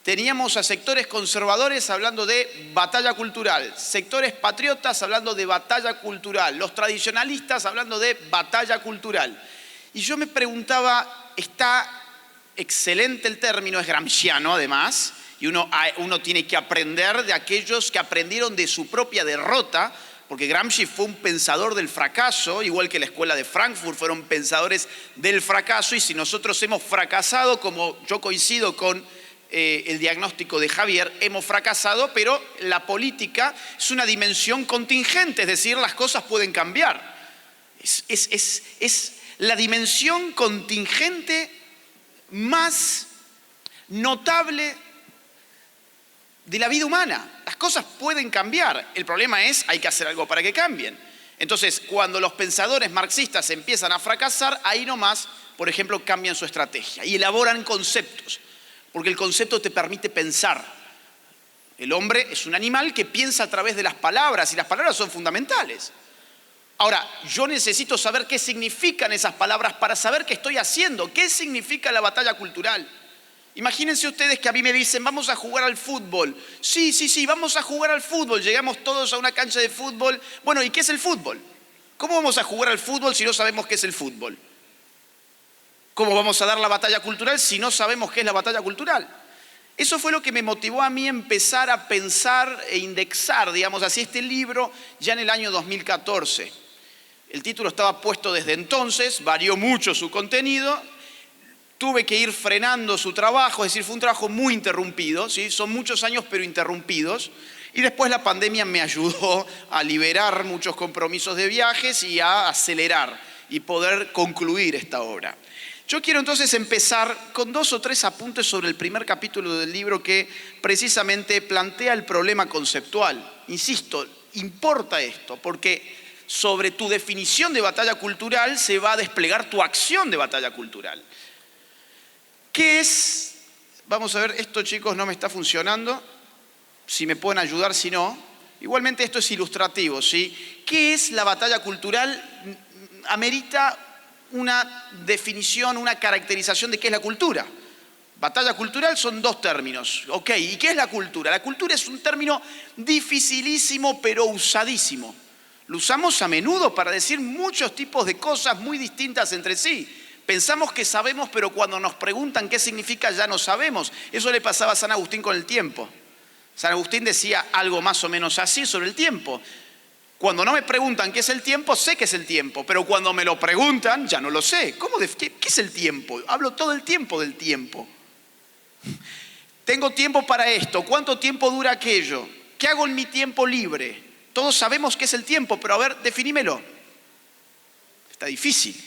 Teníamos a sectores conservadores hablando de batalla cultural, sectores patriotas hablando de batalla cultural, los tradicionalistas hablando de batalla cultural. Y yo me preguntaba, está excelente el término, es gramsciano además, y uno tiene que aprender de aquellos que aprendieron de su propia derrota, porque Gramsci fue un pensador del fracaso, igual que la Escuela de Frankfurt fueron pensadores del fracaso, y si nosotros hemos fracasado, como yo coincido con el diagnóstico de Javier, hemos fracasado, pero la política es una dimensión contingente, es decir, las cosas pueden cambiar. Es la dimensión contingente más notable de la vida humana. Las cosas pueden cambiar, el problema es hay que hacer algo para que cambien. Entonces, cuando los pensadores marxistas empiezan a fracasar, ahí nomás, por ejemplo, cambian su estrategia y elaboran conceptos. Porque el concepto te permite pensar. El hombre es un animal que piensa a través de las palabras y las palabras son fundamentales. Ahora, yo necesito saber qué significan esas palabras para saber qué estoy haciendo. ¿Qué significa la batalla cultural? Imagínense ustedes que a mí me dicen, vamos a jugar al fútbol. Sí, vamos a jugar al fútbol. Llegamos todos a una cancha de fútbol. Bueno, ¿y qué es el fútbol? ¿Cómo vamos a jugar al fútbol si no sabemos qué es el fútbol? ¿Cómo vamos a dar la batalla cultural si no sabemos qué es la batalla cultural? Eso fue lo que me motivó a mí a empezar a pensar e indexar, digamos así, este libro ya en el año 2014. El título estaba puesto desde entonces, varió mucho su contenido. Tuve que ir frenando su trabajo, es decir, fue un trabajo muy interrumpido, ¿sí? Son muchos años pero interrumpidos. Y después la pandemia me ayudó a liberar muchos compromisos de viajes y a acelerar y poder concluir esta obra. Yo quiero entonces empezar con 2 o 3 apuntes sobre el primer capítulo del libro que precisamente plantea el problema conceptual. Insisto, importa esto, porque sobre tu definición de batalla cultural se va a desplegar tu acción de batalla cultural. ¿Qué es? Vamos a ver, esto chicos no me está funcionando. Si me pueden ayudar, si no. Igualmente esto es ilustrativo, ¿sí? ¿Qué es la batalla cultural? Amerita una definición, una caracterización de qué es la cultura. Batalla cultural son 2 términos. Ok, ¿y qué es la cultura? La cultura es un término dificilísimo pero usadísimo. Lo usamos a menudo para decir muchos tipos de cosas muy distintas entre sí. Pensamos que sabemos, pero cuando nos preguntan qué significa ya no sabemos. Eso le pasaba a San Agustín con el tiempo. San Agustín decía algo más o menos así sobre el tiempo. Cuando no me preguntan qué es el tiempo, sé qué es el tiempo, pero cuando me lo preguntan, ya no lo sé. ¿Qué es el tiempo? Hablo todo el tiempo del tiempo. Tengo tiempo para esto. ¿Cuánto tiempo dura aquello? ¿Qué hago en mi tiempo libre? Todos sabemos qué es el tiempo, pero a ver, definímelo. Está difícil.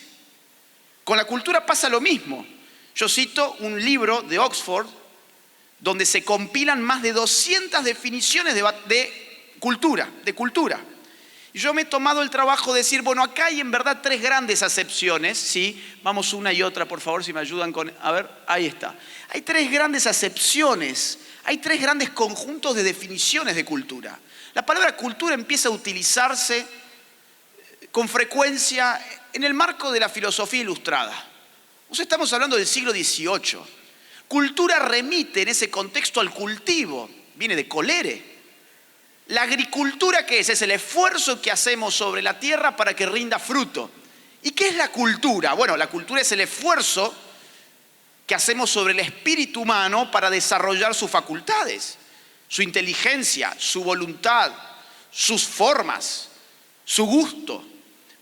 Con la cultura pasa lo mismo. Yo cito un libro de Oxford donde se compilan más de 200 definiciones de cultura. Y yo me he tomado el trabajo de decir, bueno, acá hay en verdad 3 grandes acepciones, ¿sí? Vamos una y otra, por favor, si me ayudan con... A ver, ahí está. Hay 3 grandes acepciones, hay 3 grandes conjuntos de definiciones de cultura. La palabra cultura empieza a utilizarse con frecuencia en el marco de la filosofía ilustrada. Estamos hablando del siglo XVIII. Cultura remite en ese contexto al cultivo, viene de colere. La agricultura, ¿qué es? Es el esfuerzo que hacemos sobre la tierra para que rinda fruto. ¿Y qué es la cultura? Bueno, la cultura es el esfuerzo que hacemos sobre el espíritu humano para desarrollar sus facultades, su inteligencia, su voluntad, sus formas, su gusto.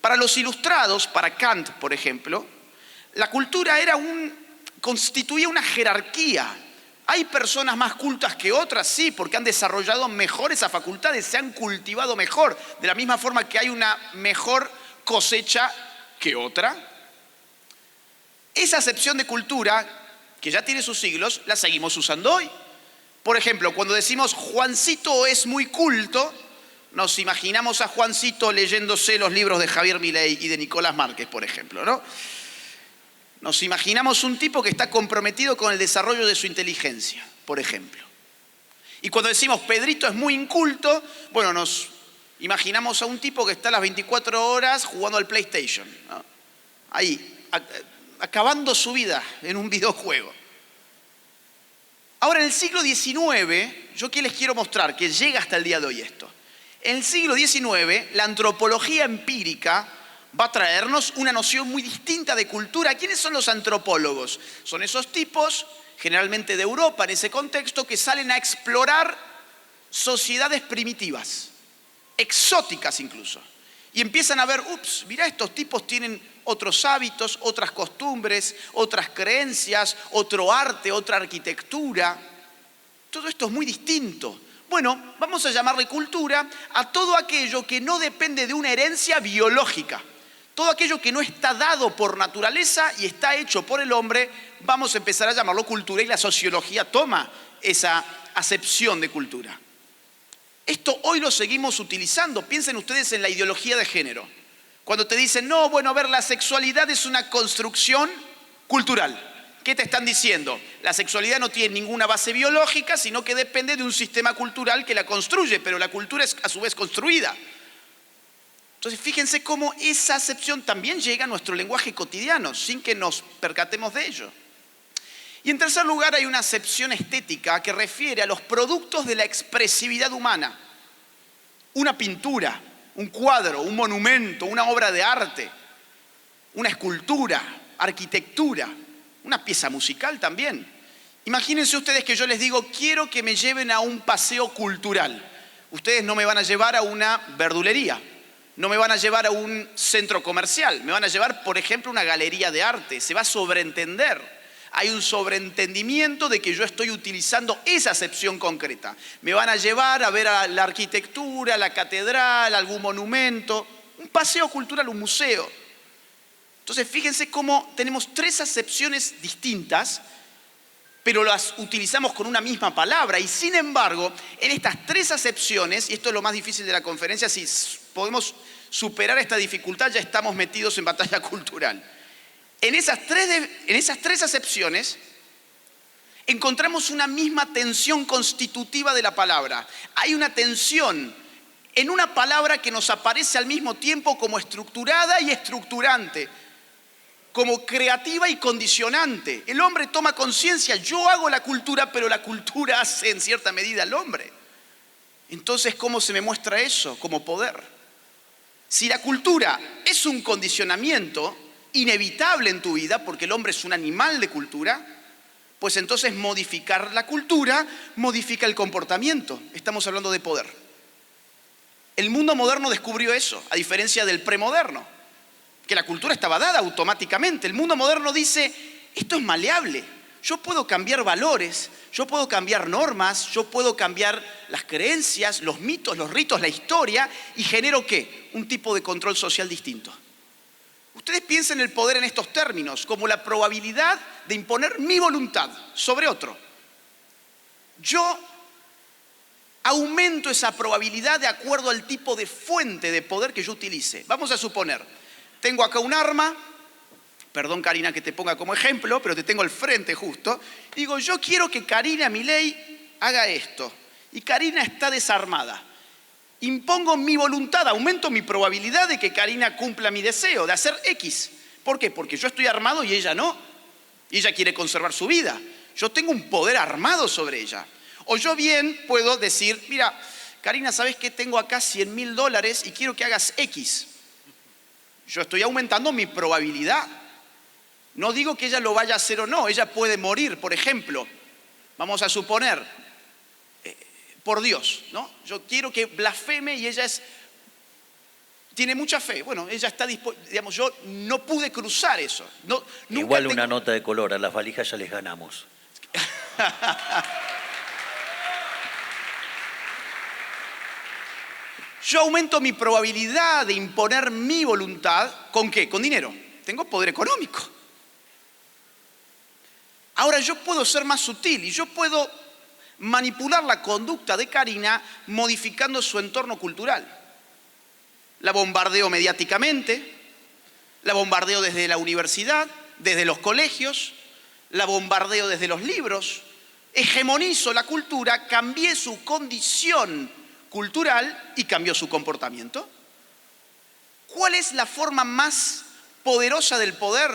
Para los ilustrados, para Kant, por ejemplo, la cultura constituía una jerarquía. ¿Hay personas más cultas que otras? Sí, porque han desarrollado mejor esas facultades, se han cultivado mejor, de la misma forma que hay una mejor cosecha que otra. Esa acepción de cultura, que ya tiene sus siglos, la seguimos usando hoy. Por ejemplo, cuando decimos Juancito es muy culto, nos imaginamos a Juancito leyéndose los libros de Javier Milei y de Nicolás Márquez, por ejemplo, ¿no? Nos imaginamos un tipo que está comprometido con el desarrollo de su inteligencia, por ejemplo. Y cuando decimos Pedrito es muy inculto, bueno, nos imaginamos a un tipo que está las 24 horas jugando al PlayStation, ¿no? Ahí, acabando su vida en un videojuego. Ahora, en el siglo XIX, yo qué les quiero mostrar, que llega hasta el día de hoy esto. En el siglo XIX, la antropología empírica va a traernos una noción muy distinta de cultura. ¿Quiénes son los antropólogos? Son esos tipos, generalmente de Europa en ese contexto, que salen a explorar sociedades primitivas, exóticas incluso. Y empiezan a ver, mirá, estos tipos tienen otros hábitos, otras costumbres, otras creencias, otro arte, otra arquitectura. Todo esto es muy distinto. Bueno, vamos a llamarle cultura a todo aquello que no depende de una herencia biológica. Todo aquello que no está dado por naturaleza y está hecho por el hombre, vamos a empezar a llamarlo cultura y la sociología toma esa acepción de cultura. Esto hoy lo seguimos utilizando. Piensen ustedes en la ideología de género. Cuando te dicen, no, bueno, a ver, la sexualidad es una construcción cultural. ¿Qué te están diciendo? La sexualidad no tiene ninguna base biológica, sino que depende de un sistema cultural que la construye, pero la cultura es a su vez construida. Entonces, fíjense cómo esa acepción también llega a nuestro lenguaje cotidiano, sin que nos percatemos de ello. Y en tercer lugar hay una acepción estética que refiere a los productos de la expresividad humana. Una pintura, un cuadro, un monumento, una obra de arte, una escultura, arquitectura, una pieza musical también. Imagínense ustedes que yo les digo, quiero que me lleven a un paseo cultural. Ustedes no me van a llevar a una verdulería, no me van a llevar a un centro comercial, me van a llevar, por ejemplo, a una galería de arte. Se va a sobreentender. Hay un sobreentendimiento de que yo estoy utilizando esa acepción concreta. Me van a llevar a ver a la arquitectura, la catedral, algún monumento, un paseo cultural, un museo. Entonces, fíjense cómo tenemos tres acepciones distintas, pero las utilizamos con una misma palabra. Y sin embargo, en estas tres acepciones, y esto es lo más difícil de la conferencia, si podemos superar esta dificultad, ya estamos metidos en batalla cultural. En esas tres acepciones encontramos una misma tensión constitutiva de la palabra. Hay una tensión en una palabra que nos aparece al mismo tiempo como estructurada y estructurante, como creativa y condicionante. El hombre toma conciencia, yo hago la cultura, pero la cultura hace en cierta medida al hombre. Entonces, ¿cómo se me muestra eso? Como poder. Si la cultura es un condicionamiento inevitable en tu vida, porque el hombre es un animal de cultura, pues entonces modificar la cultura modifica el comportamiento. Estamos hablando de poder. El mundo moderno descubrió eso, a diferencia del premoderno, que la cultura estaba dada automáticamente. El mundo moderno dice, esto es maleable, yo puedo cambiar valores, yo puedo cambiar normas, yo puedo cambiar las creencias, los mitos, los ritos, la historia, y genero ¿qué? Un tipo de control social distinto. Ustedes piensen el poder en estos términos, como la probabilidad de imponer mi voluntad sobre otro. Yo aumento esa probabilidad de acuerdo al tipo de fuente de poder que yo utilice. Vamos a suponer, tengo acá un arma, perdón Karina que te ponga como ejemplo, pero te tengo al frente justo. Digo, yo quiero que Karina Milei haga esto. Y Karina está desarmada. Impongo mi voluntad, aumento mi probabilidad de que Karina cumpla mi deseo de hacer X. ¿Por qué? Porque yo estoy armado y ella no. Y ella quiere conservar su vida. Yo tengo un poder armado sobre ella. O yo bien puedo decir, mira, Karina, ¿sabes qué? Tengo acá $100.000 y quiero que hagas X. Yo estoy aumentando mi probabilidad. No digo que ella lo vaya a hacer o no, ella puede morir, por ejemplo. Vamos a suponer, por Dios, ¿no? Yo quiero que blasfeme y ella tiene mucha fe. Bueno, ella está dispuesta, digamos, yo no pude cruzar eso. No, igual una nota de color, a las valijas ya les ganamos. Yo aumento mi probabilidad de imponer mi voluntad, ¿con qué? Con dinero. Tengo poder económico. Ahora yo puedo ser más sutil y yo puedo manipular la conducta de Karina modificando su entorno cultural. La bombardeo mediáticamente, la bombardeo desde la universidad, desde los colegios, la bombardeo desde los libros, hegemonizo la cultura, cambié su condición cultural y cambió su comportamiento. ¿Cuál es la forma más poderosa del poder?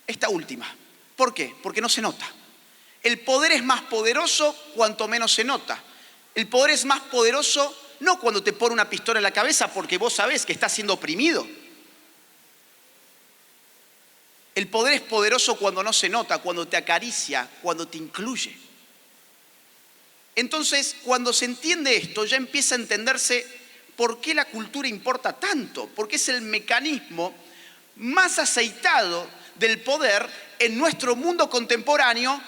Esta última. ¿Por qué? Porque no se nota. El poder es más poderoso cuanto menos se nota. El poder es más poderoso no cuando te pone una pistola en la cabeza porque vos sabés que estás siendo oprimido. El poder es poderoso cuando no se nota, cuando te acaricia, cuando te incluye. Entonces, cuando se entiende esto, ya empieza a entenderse por qué la cultura importa tanto, porque es el mecanismo más aceitado del poder en nuestro mundo contemporáneo,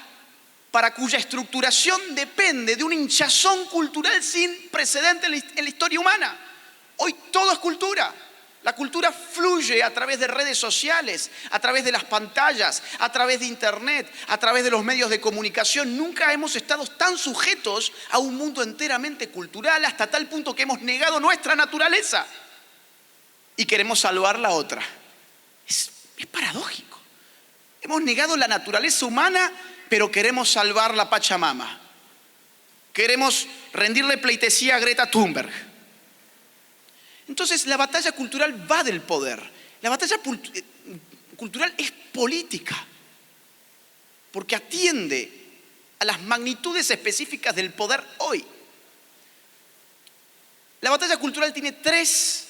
para cuya estructuración depende de un hinchazón cultural sin precedente en la historia humana. Hoy todo es cultura. La cultura fluye a través de redes sociales, a través de las pantallas, a través de internet, a través de los medios de comunicación. Nunca hemos estado tan sujetos a un mundo enteramente cultural hasta tal punto que hemos negado nuestra naturaleza y queremos salvar la otra. Es paradójico. Hemos negado la naturaleza humana, pero queremos salvar la Pachamama. Queremos rendirle pleitesía a Greta Thunberg. Entonces, la batalla cultural va del poder. La batalla cultural es política. porque atiende a las magnitudes específicas del poder hoy. La batalla cultural tiene tres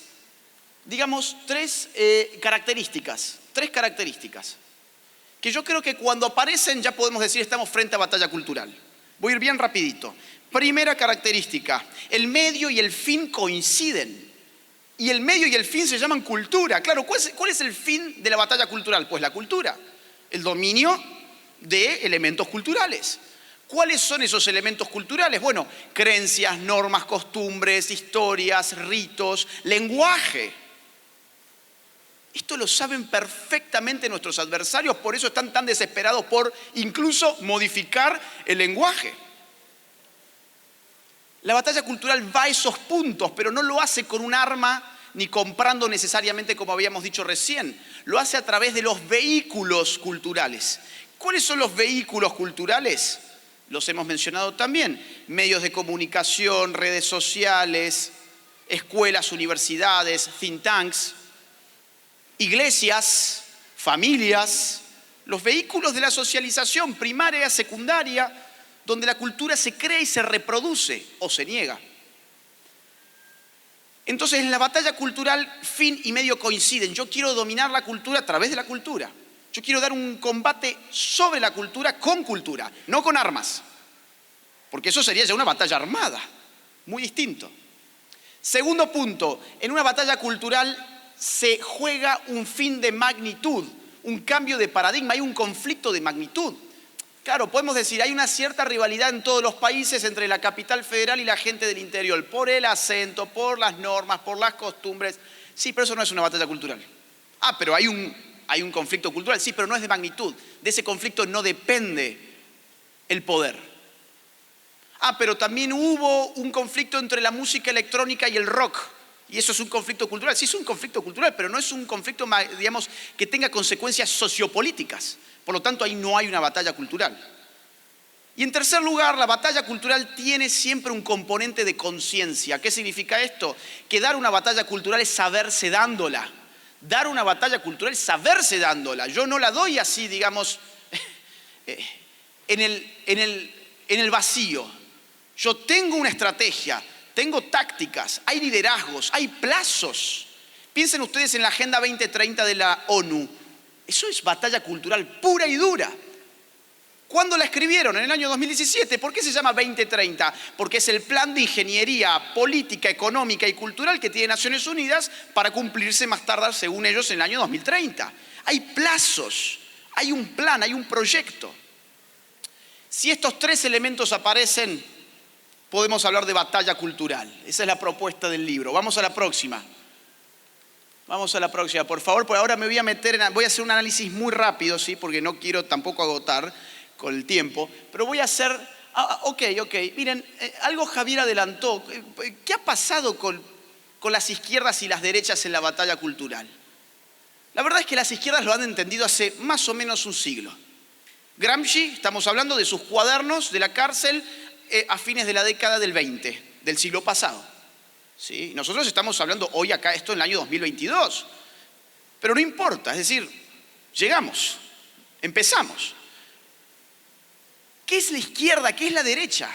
características, que yo creo que cuando aparecen ya podemos decir estamos frente a batalla cultural. Voy a ir bien rapidito. Primera característica, el medio y el fin coinciden. Y el medio y el fin se llaman cultura. Claro, ¿cuál es el fin de la batalla cultural? Pues la cultura, el dominio de elementos culturales. ¿Cuáles son esos elementos culturales? Bueno, creencias, normas, costumbres, historias, ritos, lenguaje. Esto lo saben perfectamente nuestros adversarios, por eso están tan desesperados por incluso modificar el lenguaje. La batalla cultural va a esos puntos, pero no lo hace con un arma ni comprando necesariamente como habíamos dicho recién. Lo hace a través de los vehículos culturales. ¿Cuáles son los vehículos culturales? Los hemos mencionado también. Medios de comunicación, redes sociales, escuelas, universidades, think tanks, iglesias, familias, los vehículos de la socialización primaria, secundaria, donde la cultura se crea y se reproduce o se niega. Entonces, en la batalla cultural, fin y medio coinciden. Yo quiero dominar la cultura a través de la cultura. Yo quiero dar un combate sobre la cultura con cultura, no con armas. Porque eso sería ya una batalla armada, muy distinto. Segundo punto, en una batalla cultural se juega un fin de magnitud, un cambio de paradigma, hay un conflicto de magnitud. Claro, podemos decir, hay una cierta rivalidad en todos los países entre la capital federal y la gente del interior, por el acento, por las normas, por las costumbres. Sí, pero eso no es una batalla cultural. Ah, pero hay un conflicto cultural, sí, pero no es de magnitud. De ese conflicto no depende el poder. Ah, pero también hubo un conflicto entre la música electrónica y el rock. Y eso es un conflicto cultural. Sí, es un conflicto cultural, pero no es un conflicto, digamos, que tenga consecuencias sociopolíticas. Por lo tanto, ahí no hay una batalla cultural. Y en tercer lugar, la batalla cultural tiene siempre un componente de conciencia. ¿Qué significa esto? Que dar una batalla cultural es saberse dándola. Dar una batalla cultural es saberse dándola. Yo no la doy así, digamos, en el vacío. Yo tengo una estrategia, tengo tácticas, hay liderazgos, hay plazos. Piensen ustedes en la Agenda 2030 de la ONU. Eso es batalla cultural pura y dura. ¿Cuándo la escribieron? En el año 2017. ¿Por qué se llama 2030? Porque es el plan de ingeniería política, económica y cultural que tiene Naciones Unidas para cumplirse más tarde, según ellos, en el año 2030. Hay plazos, hay un plan, hay un proyecto. Si estos tres elementos aparecen, podemos hablar de batalla cultural. Esa es la propuesta del libro. Vamos a la próxima. Vamos a la próxima, por favor. Por ahora me voy a hacer un análisis muy rápido, ¿sí? Porque no quiero tampoco agotar con el tiempo. Pero voy a hacer... Ok. Miren, algo Javier adelantó. ¿Qué ha pasado con las izquierdas y las derechas en la batalla cultural? La verdad es que las izquierdas lo han entendido hace más o menos un siglo. Gramsci, estamos hablando de sus cuadernos de la cárcel a fines de la década del 20, del siglo pasado. ¿Sí? Nosotros estamos hablando hoy acá, esto en el año 2022. Pero no importa, es decir, llegamos, empezamos. ¿Qué es la izquierda? ¿Qué es la derecha?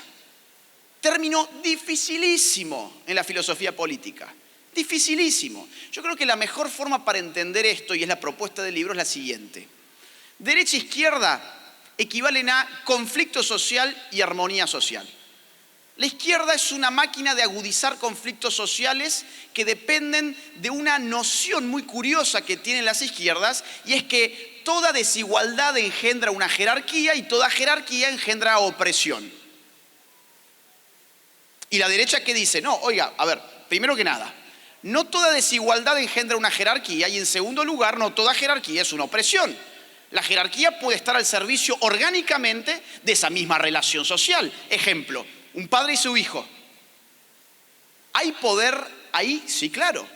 Término dificilísimo en la filosofía política. Dificilísimo. Yo creo que la mejor forma para entender esto, y es la propuesta del libro, es la siguiente. Derecha e izquierda equivalen a conflicto social y armonía social. La izquierda es una máquina de agudizar conflictos sociales que dependen de una noción muy curiosa que tienen las izquierdas, y es que toda desigualdad engendra una jerarquía y toda jerarquía engendra opresión. Y la derecha, ¿qué dice? No, oiga, a ver, primero que nada, no toda desigualdad engendra una jerarquía, y en segundo lugar, no toda jerarquía es una opresión. La jerarquía puede estar al servicio orgánicamente de esa misma relación social. Ejemplo, un padre y su hijo. ¿Hay poder ahí? Sí, claro.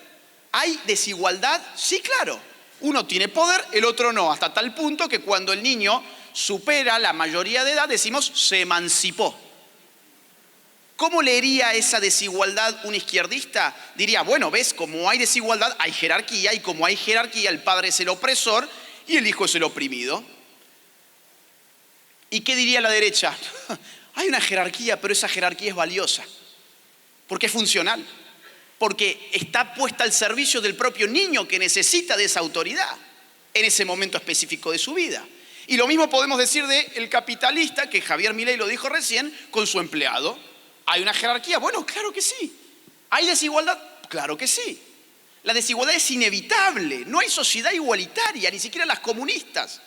¿Hay desigualdad? Sí, claro. Uno tiene poder, el otro no, hasta tal punto que cuando el niño supera la mayoría de edad decimos se emancipó. ¿Cómo leería esa desigualdad un izquierdista? Diría, bueno, ves, como hay desigualdad, hay jerarquía, y como hay jerarquía, el padre es el opresor y el hijo es el oprimido. ¿Y qué diría la derecha? Hay una jerarquía, pero esa jerarquía es valiosa, porque es funcional, porque está puesta al servicio del propio niño que necesita de esa autoridad en ese momento específico de su vida. Y lo mismo podemos decir del capitalista, que Javier Milei lo dijo recién, con su empleado. ¿Hay una jerarquía? Bueno, claro que sí. ¿Hay desigualdad? Claro que sí. La desigualdad es inevitable. No hay sociedad igualitaria, ni siquiera las comunistas.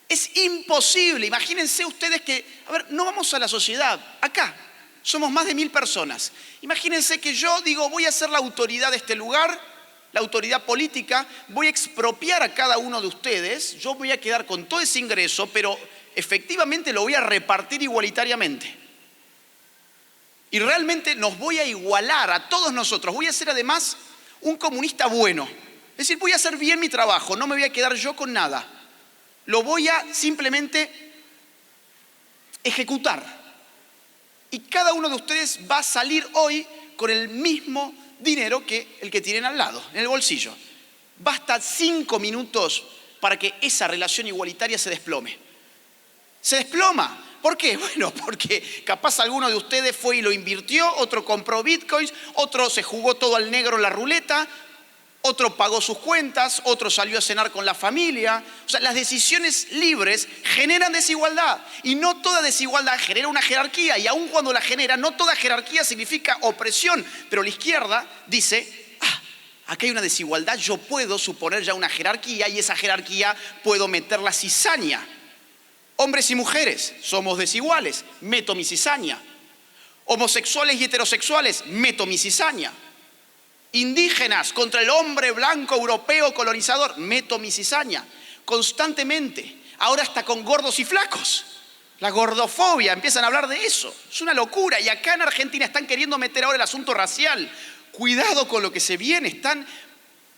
Es imposible. Imagínense ustedes que, no vamos a la sociedad. Acá somos más de 1000 personas. Imagínense que yo digo, voy a ser la autoridad de este lugar, la autoridad política, voy a expropiar a cada uno de ustedes, yo voy a quedar con todo ese ingreso, pero efectivamente lo voy a repartir igualitariamente. Y realmente nos voy a igualar a todos nosotros. Voy a ser además un comunista bueno. Es decir, voy a hacer bien mi trabajo, no me voy a quedar yo con nada. Lo voy a simplemente ejecutar. Y cada uno de ustedes va a salir hoy con el mismo dinero que el que tienen al lado, en el bolsillo. Basta 5 minutos para que esa relación igualitaria se desplome. Se desploma. ¿Por qué? Bueno, porque capaz alguno de ustedes fue y lo invirtió, otro compró bitcoins, otro se jugó todo al negro en la ruleta, otro pagó sus cuentas, otro salió a cenar con la familia. O sea, las decisiones libres generan desigualdad. Y no toda desigualdad genera una jerarquía. Y aun cuando la genera, no toda jerarquía significa opresión. Pero la izquierda dice, acá hay una desigualdad, yo puedo suponer ya una jerarquía y esa jerarquía puedo meter la cizaña. Hombres y mujeres, somos desiguales, meto mi cizaña. Homosexuales y heterosexuales, meto mi cizaña. Indígenas contra el hombre blanco europeo colonizador, meto mi cizaña. Constantemente, ahora hasta con gordos y flacos. La gordofobia, empiezan a hablar de eso. Es una locura. Y acá en Argentina están queriendo meter ahora el asunto racial. Cuidado con lo que se viene, están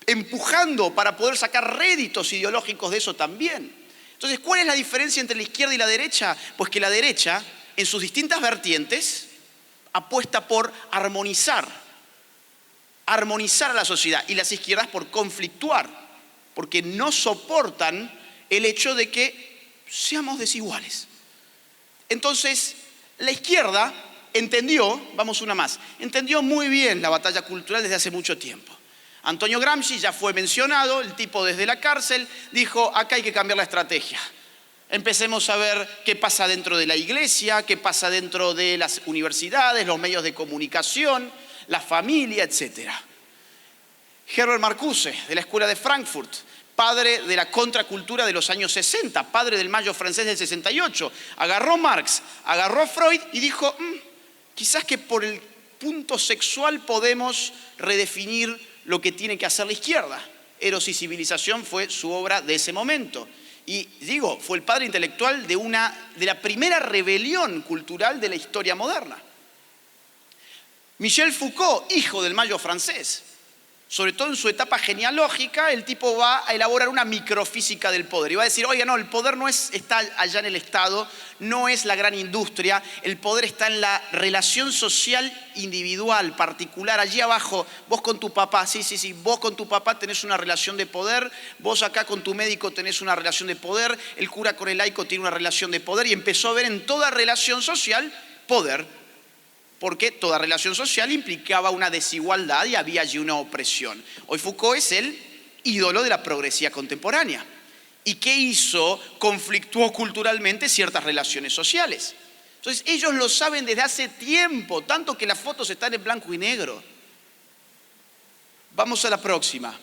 empujando para poder sacar réditos ideológicos de eso también. Entonces, ¿cuál es la diferencia entre la izquierda y la derecha? Pues que la derecha, en sus distintas vertientes, apuesta por armonizar a la sociedad, y las izquierdas por conflictuar, porque no soportan el hecho de que seamos desiguales. Entonces, la izquierda entendió, vamos una más, entendió muy bien la batalla cultural desde hace mucho tiempo. Antonio Gramsci ya fue mencionado, el tipo desde la cárcel dijo, acá hay que cambiar la estrategia. Empecemos a ver qué pasa dentro de la iglesia, qué pasa dentro de las universidades, los medios de comunicación, la familia, etc. Herbert Marcuse, de la Escuela de Frankfurt, padre de la contracultura de los años 60, padre del Mayo francés del 68, agarró Marx, agarró a Freud y dijo, quizás que por el punto sexual podemos redefinir lo que tiene que hacer la izquierda. Eros y civilización fue su obra de ese momento. Y digo, fue el padre intelectual de la primera rebelión cultural de la historia moderna. Michel Foucault, hijo del Mayo francés, sobre todo en su etapa genealógica, el tipo va a elaborar una microfísica del poder y va a decir, oiga, no, el poder no está allá en el Estado, no es la gran industria, el poder está en la relación social individual, particular, allí abajo, vos con tu papá, sí, vos con tu papá tenés una relación de poder, vos acá con tu médico tenés una relación de poder, el cura con el laico tiene una relación de poder, y empezó a ver en toda relación social poder, porque toda relación social implicaba una desigualdad y había allí una opresión. Hoy Foucault es el ídolo de la progresía contemporánea. ¿Y qué hizo? Conflictuó culturalmente ciertas relaciones sociales. Entonces ellos lo saben desde hace tiempo, tanto que las fotos están en blanco y negro. Vamos a la próxima.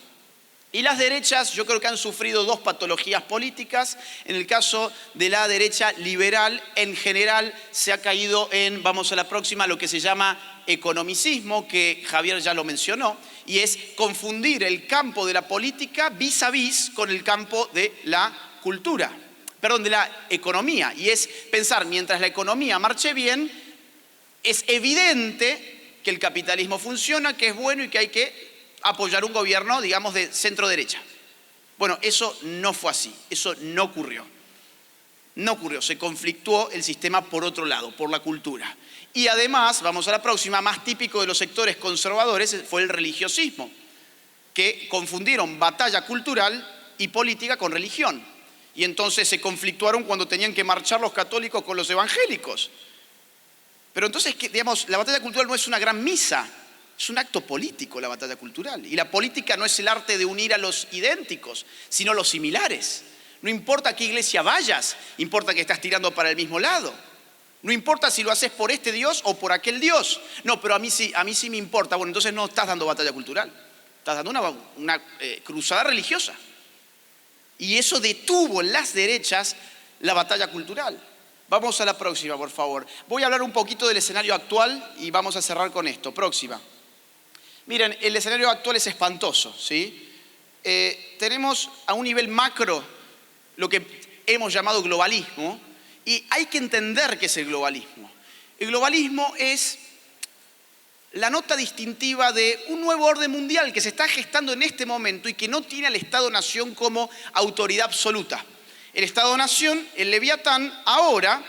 Y las derechas, yo creo que han sufrido 2 patologías políticas. En el caso de la derecha liberal, en general se ha caído en, vamos a la próxima, lo que se llama economicismo, que Javier ya lo mencionó, y es confundir el campo de la política vis a vis con el campo de la cultura, perdón, de la economía. Y es pensar, mientras la economía marche bien, es evidente que el capitalismo funciona, que es bueno y que hay que apoyar un gobierno, digamos, de centro derecha. Bueno, eso no fue así, eso no ocurrió. No ocurrió, se conflictuó el sistema por otro lado, por la cultura. Y además, vamos a la próxima, más típico de los sectores conservadores fue el religiosismo, que confundieron batalla cultural y política con religión. Y entonces se conflictuaron cuando tenían que marchar los católicos con los evangélicos. Pero entonces, digamos, la batalla cultural no es una gran misa, es un acto político la batalla cultural. Y la política no es el arte de unir a los idénticos, sino los similares. No importa a qué iglesia vayas, importa que estás tirando para el mismo lado. No importa si lo haces por este Dios o por aquel Dios. No, pero a mí sí me importa. Bueno, entonces no estás dando batalla cultural, estás dando una cruzada religiosa. Y eso detuvo en las derechas la batalla cultural. Vamos a la próxima, por favor. Voy a hablar un poquito del escenario actual y vamos a cerrar con esto. Próxima. Miren, el escenario actual es espantoso, ¿sí? Tenemos a un nivel macro lo que hemos llamado globalismo, y hay que entender qué es el globalismo. El globalismo es la nota distintiva de un nuevo orden mundial que se está gestando en este momento y que no tiene al Estado-Nación como autoridad absoluta. El Estado-Nación, el Leviatán, ahora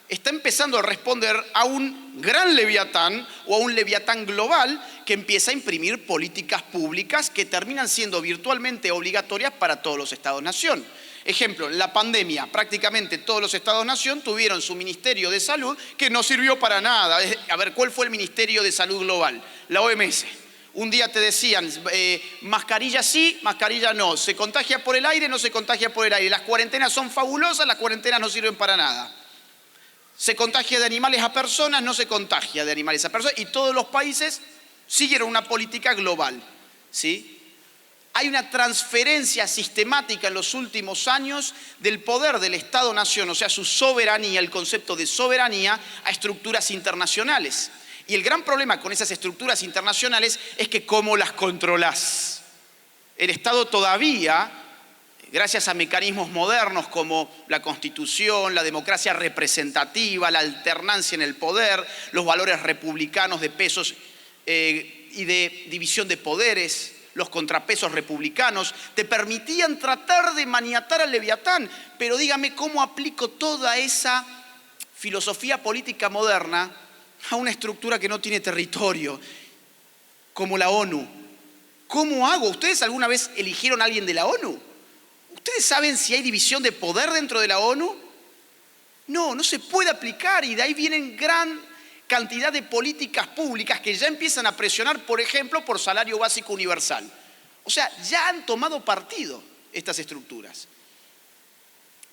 está empezando a responder a un gran Leviatán o a un Leviatán global que empieza a imprimir políticas públicas que terminan siendo virtualmente obligatorias para todos los Estados-Nación. Ejemplo, en la pandemia, prácticamente todos los Estados-Nación tuvieron su Ministerio de Salud que no sirvió para nada. A ver, ¿cuál fue el Ministerio de Salud Global? La OMS. Un día te decían, mascarilla sí, mascarilla no. Se contagia por el aire, no se contagia por el aire. Las cuarentenas son fabulosas, las cuarentenas no sirven para nada. Se contagia de animales a personas, no se contagia de animales a personas. Y todos los países siguieron una política global, ¿sí? Hay una transferencia sistemática en los últimos años del poder del Estado-Nación, o sea, su soberanía, el concepto de soberanía, a estructuras internacionales. Y el gran problema con esas estructuras internacionales es que ¿cómo las controlás? El Estado todavía, gracias a mecanismos modernos como la Constitución, la democracia representativa, la alternancia en el poder, los valores republicanos de pesos y de división de poderes, los contrapesos republicanos, te permitían tratar de maniatar al Leviatán. Pero dígame cómo aplico toda esa filosofía política moderna a una estructura que no tiene territorio, como la ONU. ¿Cómo hago? ¿Ustedes alguna vez eligieron a alguien de la ONU? ¿Ustedes saben si hay división de poder dentro de la ONU? No, no se puede aplicar, y de ahí vienen gran cantidad de políticas públicas que ya empiezan a presionar, por ejemplo, por salario básico universal. O sea, ya han tomado partido estas estructuras.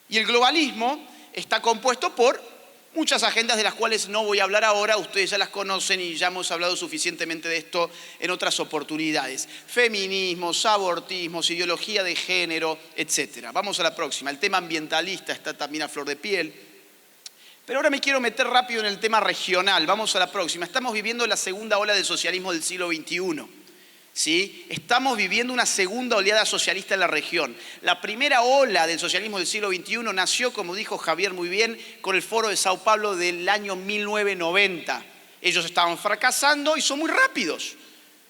Y el globalismo está compuesto por muchas agendas de las cuales no voy a hablar ahora, ustedes ya las conocen y ya hemos hablado suficientemente de esto en otras oportunidades. Feminismos, abortismos, ideología de género, etc. Vamos a la próxima. El tema ambientalista está también a flor de piel. Pero ahora me quiero meter rápido en el tema regional. Vamos a la próxima. Estamos viviendo la segunda ola del socialismo del siglo XXI. ¿Sí? Estamos viviendo una segunda oleada socialista en la región. La primera ola del socialismo del siglo XXI nació, como dijo Javier muy bien, con el Foro de Sao Paulo del año 1990. Ellos estaban fracasando y son muy rápidos.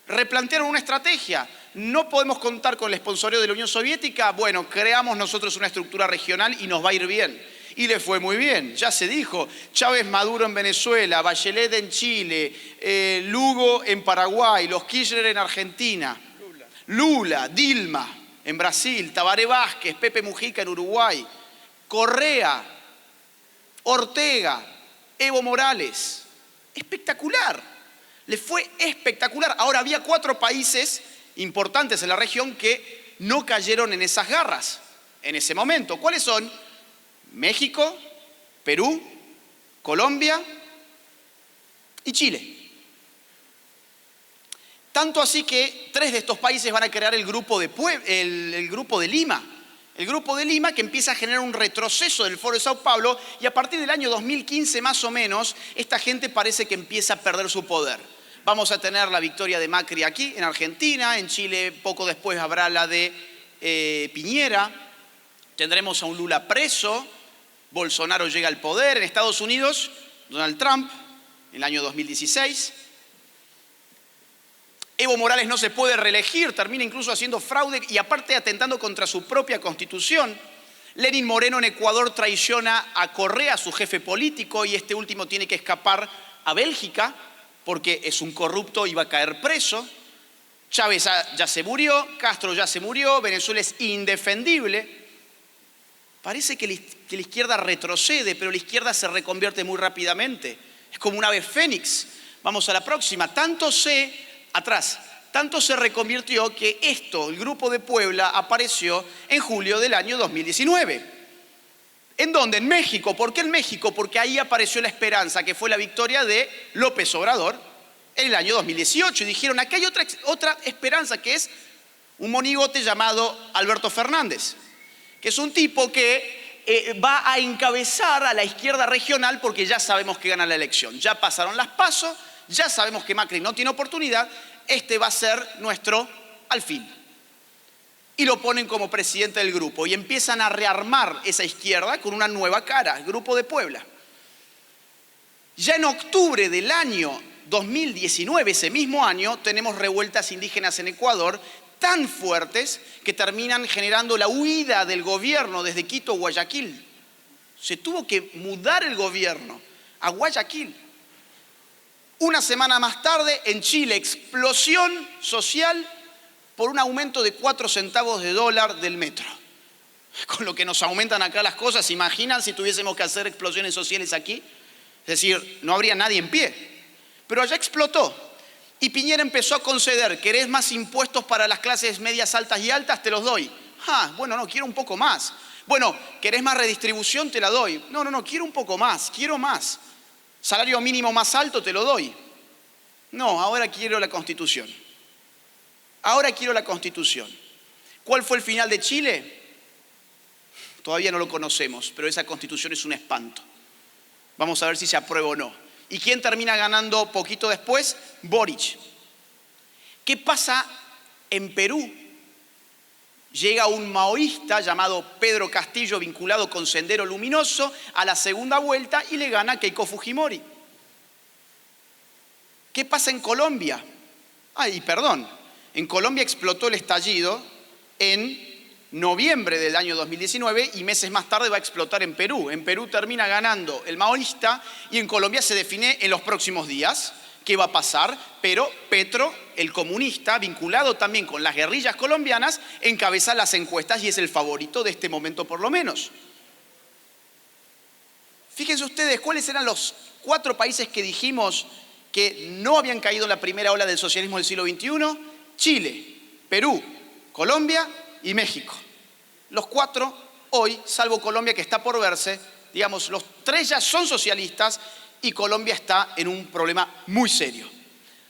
Replantearon una estrategia. No podemos contar con el sponsoreo de la Unión Soviética. Bueno, creamos nosotros una estructura regional y nos va a ir bien. Y le fue muy bien, ya se dijo. Chávez Maduro en Venezuela, Bachelet en Chile, Lugo en Paraguay, los Kirchner en Argentina, Lula, Dilma en Brasil, Tabaré Vázquez, Pepe Mujica en Uruguay, Correa, Ortega, Evo Morales. Espectacular, le fue espectacular. Ahora, había 4 países importantes en la región que no cayeron en esas garras en ese momento. ¿Cuáles son? México, Perú, Colombia y Chile. Tanto así que 3 de estos países van a crear el grupo de Lima. El grupo de Lima, que empieza a generar un retroceso del Foro de Sao Paulo, y a partir del año 2015 más o menos, esta gente parece que empieza a perder su poder. Vamos a tener la victoria de Macri aquí, en Argentina. En Chile poco después habrá la de Piñera. Tendremos a un Lula preso. Bolsonaro llega al poder. En Estados Unidos, Donald Trump, en el año 2016. Evo Morales no se puede reelegir, termina incluso haciendo fraude y aparte atentando contra su propia constitución. Lenín Moreno en Ecuador traiciona a Correa, su jefe político, y este último tiene que escapar a Bélgica porque es un corrupto y va a caer preso. Chávez ya se murió, Castro ya se murió, Venezuela es indefendible. Parece que la izquierda retrocede, pero la izquierda se reconvierte muy rápidamente. Es como un ave fénix. Vamos a la próxima. Tanto se reconvirtió que el Grupo de Puebla, apareció en julio del año 2019. ¿En dónde? En México. ¿Por qué en México? Porque ahí apareció la esperanza, que fue la victoria de López Obrador en el año 2018. Y dijeron, acá hay otra esperanza, que es un monigote llamado Alberto Fernández, que es un tipo que va a encabezar a la izquierda regional, porque ya sabemos que gana la elección. Ya pasaron las PASO, ya sabemos que Macri no tiene oportunidad, va a ser nuestro alfil. Y lo ponen como presidente del grupo y empiezan a rearmar esa izquierda con una nueva cara, el Grupo de Puebla. Ya en octubre del año 2019, ese mismo año, tenemos revueltas indígenas en Ecuador tan fuertes que terminan generando la huida del gobierno desde Quito a Guayaquil. Se tuvo que mudar el gobierno a Guayaquil. Una semana más tarde, en Chile, explosión social por un aumento de 4 centavos de dólar del metro. Con lo que nos aumentan acá las cosas, ¿se imaginan si tuviésemos que hacer explosiones sociales aquí? Es decir, no habría nadie en pie. Pero allá explotó. Y Piñera empezó a conceder, ¿querés más impuestos para las clases medias, altas y altas? Te los doy. Bueno, no, quiero un poco más. Bueno, ¿querés más redistribución? Te la doy. No, quiero un poco más, quiero más. Salario mínimo más alto, te lo doy. No, ahora quiero la Constitución. Ahora quiero la Constitución. ¿Cuál fue el final de Chile? Todavía no lo conocemos, pero esa Constitución es un espanto. Vamos a ver si se aprueba o no. ¿Y quién termina ganando poquito después? Boric. ¿Qué pasa en Perú? Llega un maoísta llamado Pedro Castillo, vinculado con Sendero Luminoso, a la segunda vuelta y le gana a Keiko Fujimori. ¿Qué pasa en Colombia? En Colombia explotó el estallido en noviembre del año 2019 y meses más tarde va a explotar en Perú. En Perú termina ganando el maoísta y en Colombia se define en los próximos días qué va a pasar, pero Petro, el comunista, vinculado también con las guerrillas colombianas, encabeza las encuestas y es el favorito de este momento por lo menos. Fíjense ustedes cuáles eran los 4 países que dijimos que no habían caído en la primera ola del socialismo del siglo XXI: Chile, Perú, Colombia y México. Los 4 hoy, salvo Colombia que está por verse, digamos, los 3 ya son socialistas y Colombia está en un problema muy serio.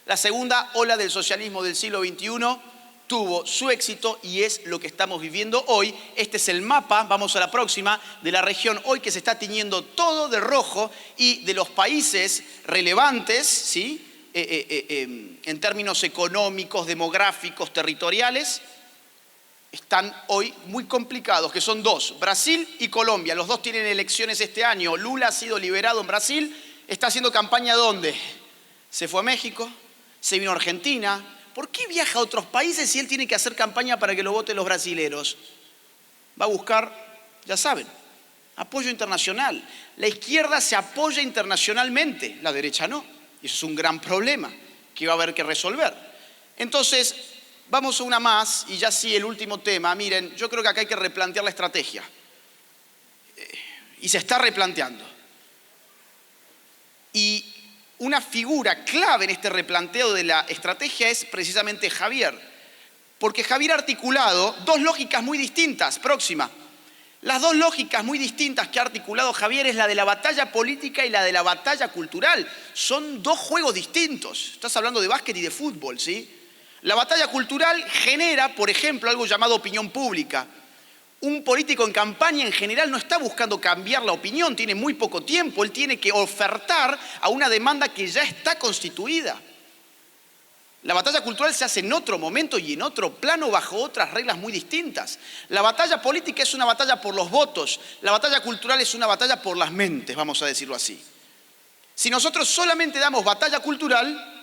La segunda ola del socialismo del siglo XXI tuvo su éxito y es lo que estamos viviendo hoy. Este es el mapa, vamos a la próxima, de la región hoy, que se está tiñendo todo de rojo, y de los países relevantes, ¿sí?, en términos económicos, demográficos, territoriales, están hoy muy complicados, que son 2, Brasil y Colombia. Los 2 tienen elecciones este año. Lula ha sido liberado en Brasil, está haciendo campaña ¿dónde? Se fue a México, se vino a Argentina. ¿Por qué viaja a otros países si él tiene que hacer campaña para que lo voten los brasileros? Va a buscar, ya saben, apoyo internacional. La izquierda se apoya internacionalmente, la derecha no. Y eso es un gran problema que va a haber que resolver. Entonces, vamos a una más, y ya sí, el último tema. Miren, yo creo que acá hay que replantear la estrategia. Y se está replanteando. Y una figura clave en este replanteo de la estrategia es precisamente Javier. Porque Javier ha articulado 2 lógicas muy distintas. Próxima. Las 2 lógicas muy distintas que ha articulado Javier es la de la batalla política y la de la batalla cultural. Son 2 juegos distintos. Estás hablando de básquet y de fútbol, ¿sí? La batalla cultural genera, por ejemplo, algo llamado opinión pública. Un político en campaña en general no está buscando cambiar la opinión, tiene muy poco tiempo, él tiene que ofertar a una demanda que ya está constituida. La batalla cultural se hace en otro momento y en otro plano, bajo otras reglas muy distintas. La batalla política es una batalla por los votos, la batalla cultural es una batalla por las mentes, vamos a decirlo así. Si nosotros solamente damos batalla cultural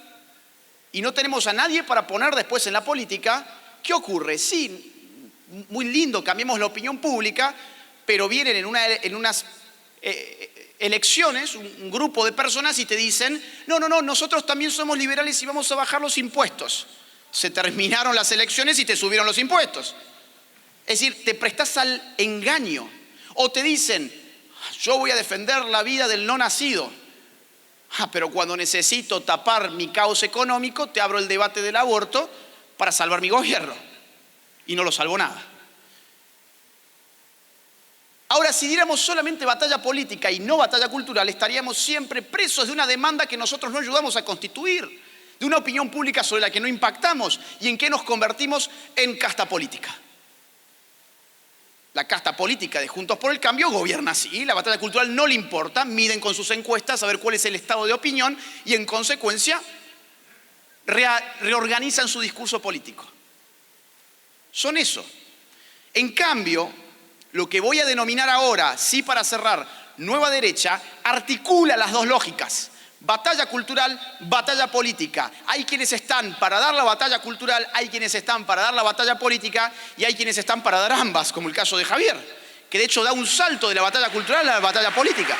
y no tenemos a nadie para poner después en la política, ¿qué ocurre? Sí, muy lindo, cambiemos la opinión pública, pero vienen en unas elecciones un grupo de personas y te dicen, no, nosotros también somos liberales y vamos a bajar los impuestos. Se terminaron las elecciones y te subieron los impuestos. Es decir, te prestás al engaño. O te dicen, yo voy a defender la vida del no nacido. Pero cuando necesito tapar mi caos económico, te abro el debate del aborto para salvar mi gobierno. Y no lo salvo nada. Ahora, si diéramos solamente batalla política y no batalla cultural, estaríamos siempre presos de una demanda que nosotros no ayudamos a constituir, de una opinión pública sobre la que no impactamos y en que nos convertimos en casta política. La casta política de Juntos por el Cambio gobierna así, la batalla cultural no le importa, miden con sus encuestas a ver cuál es el estado de opinión y en consecuencia reorganizan su discurso político. Son eso. En cambio, lo que voy a denominar ahora, sí para cerrar, nueva derecha, articula las dos lógicas. Batalla cultural, batalla política. Hay quienes están para dar la batalla cultural, hay quienes están para dar la batalla política y hay quienes están para dar ambas, como el caso de Javier, que de hecho da un salto de la batalla cultural a la batalla política.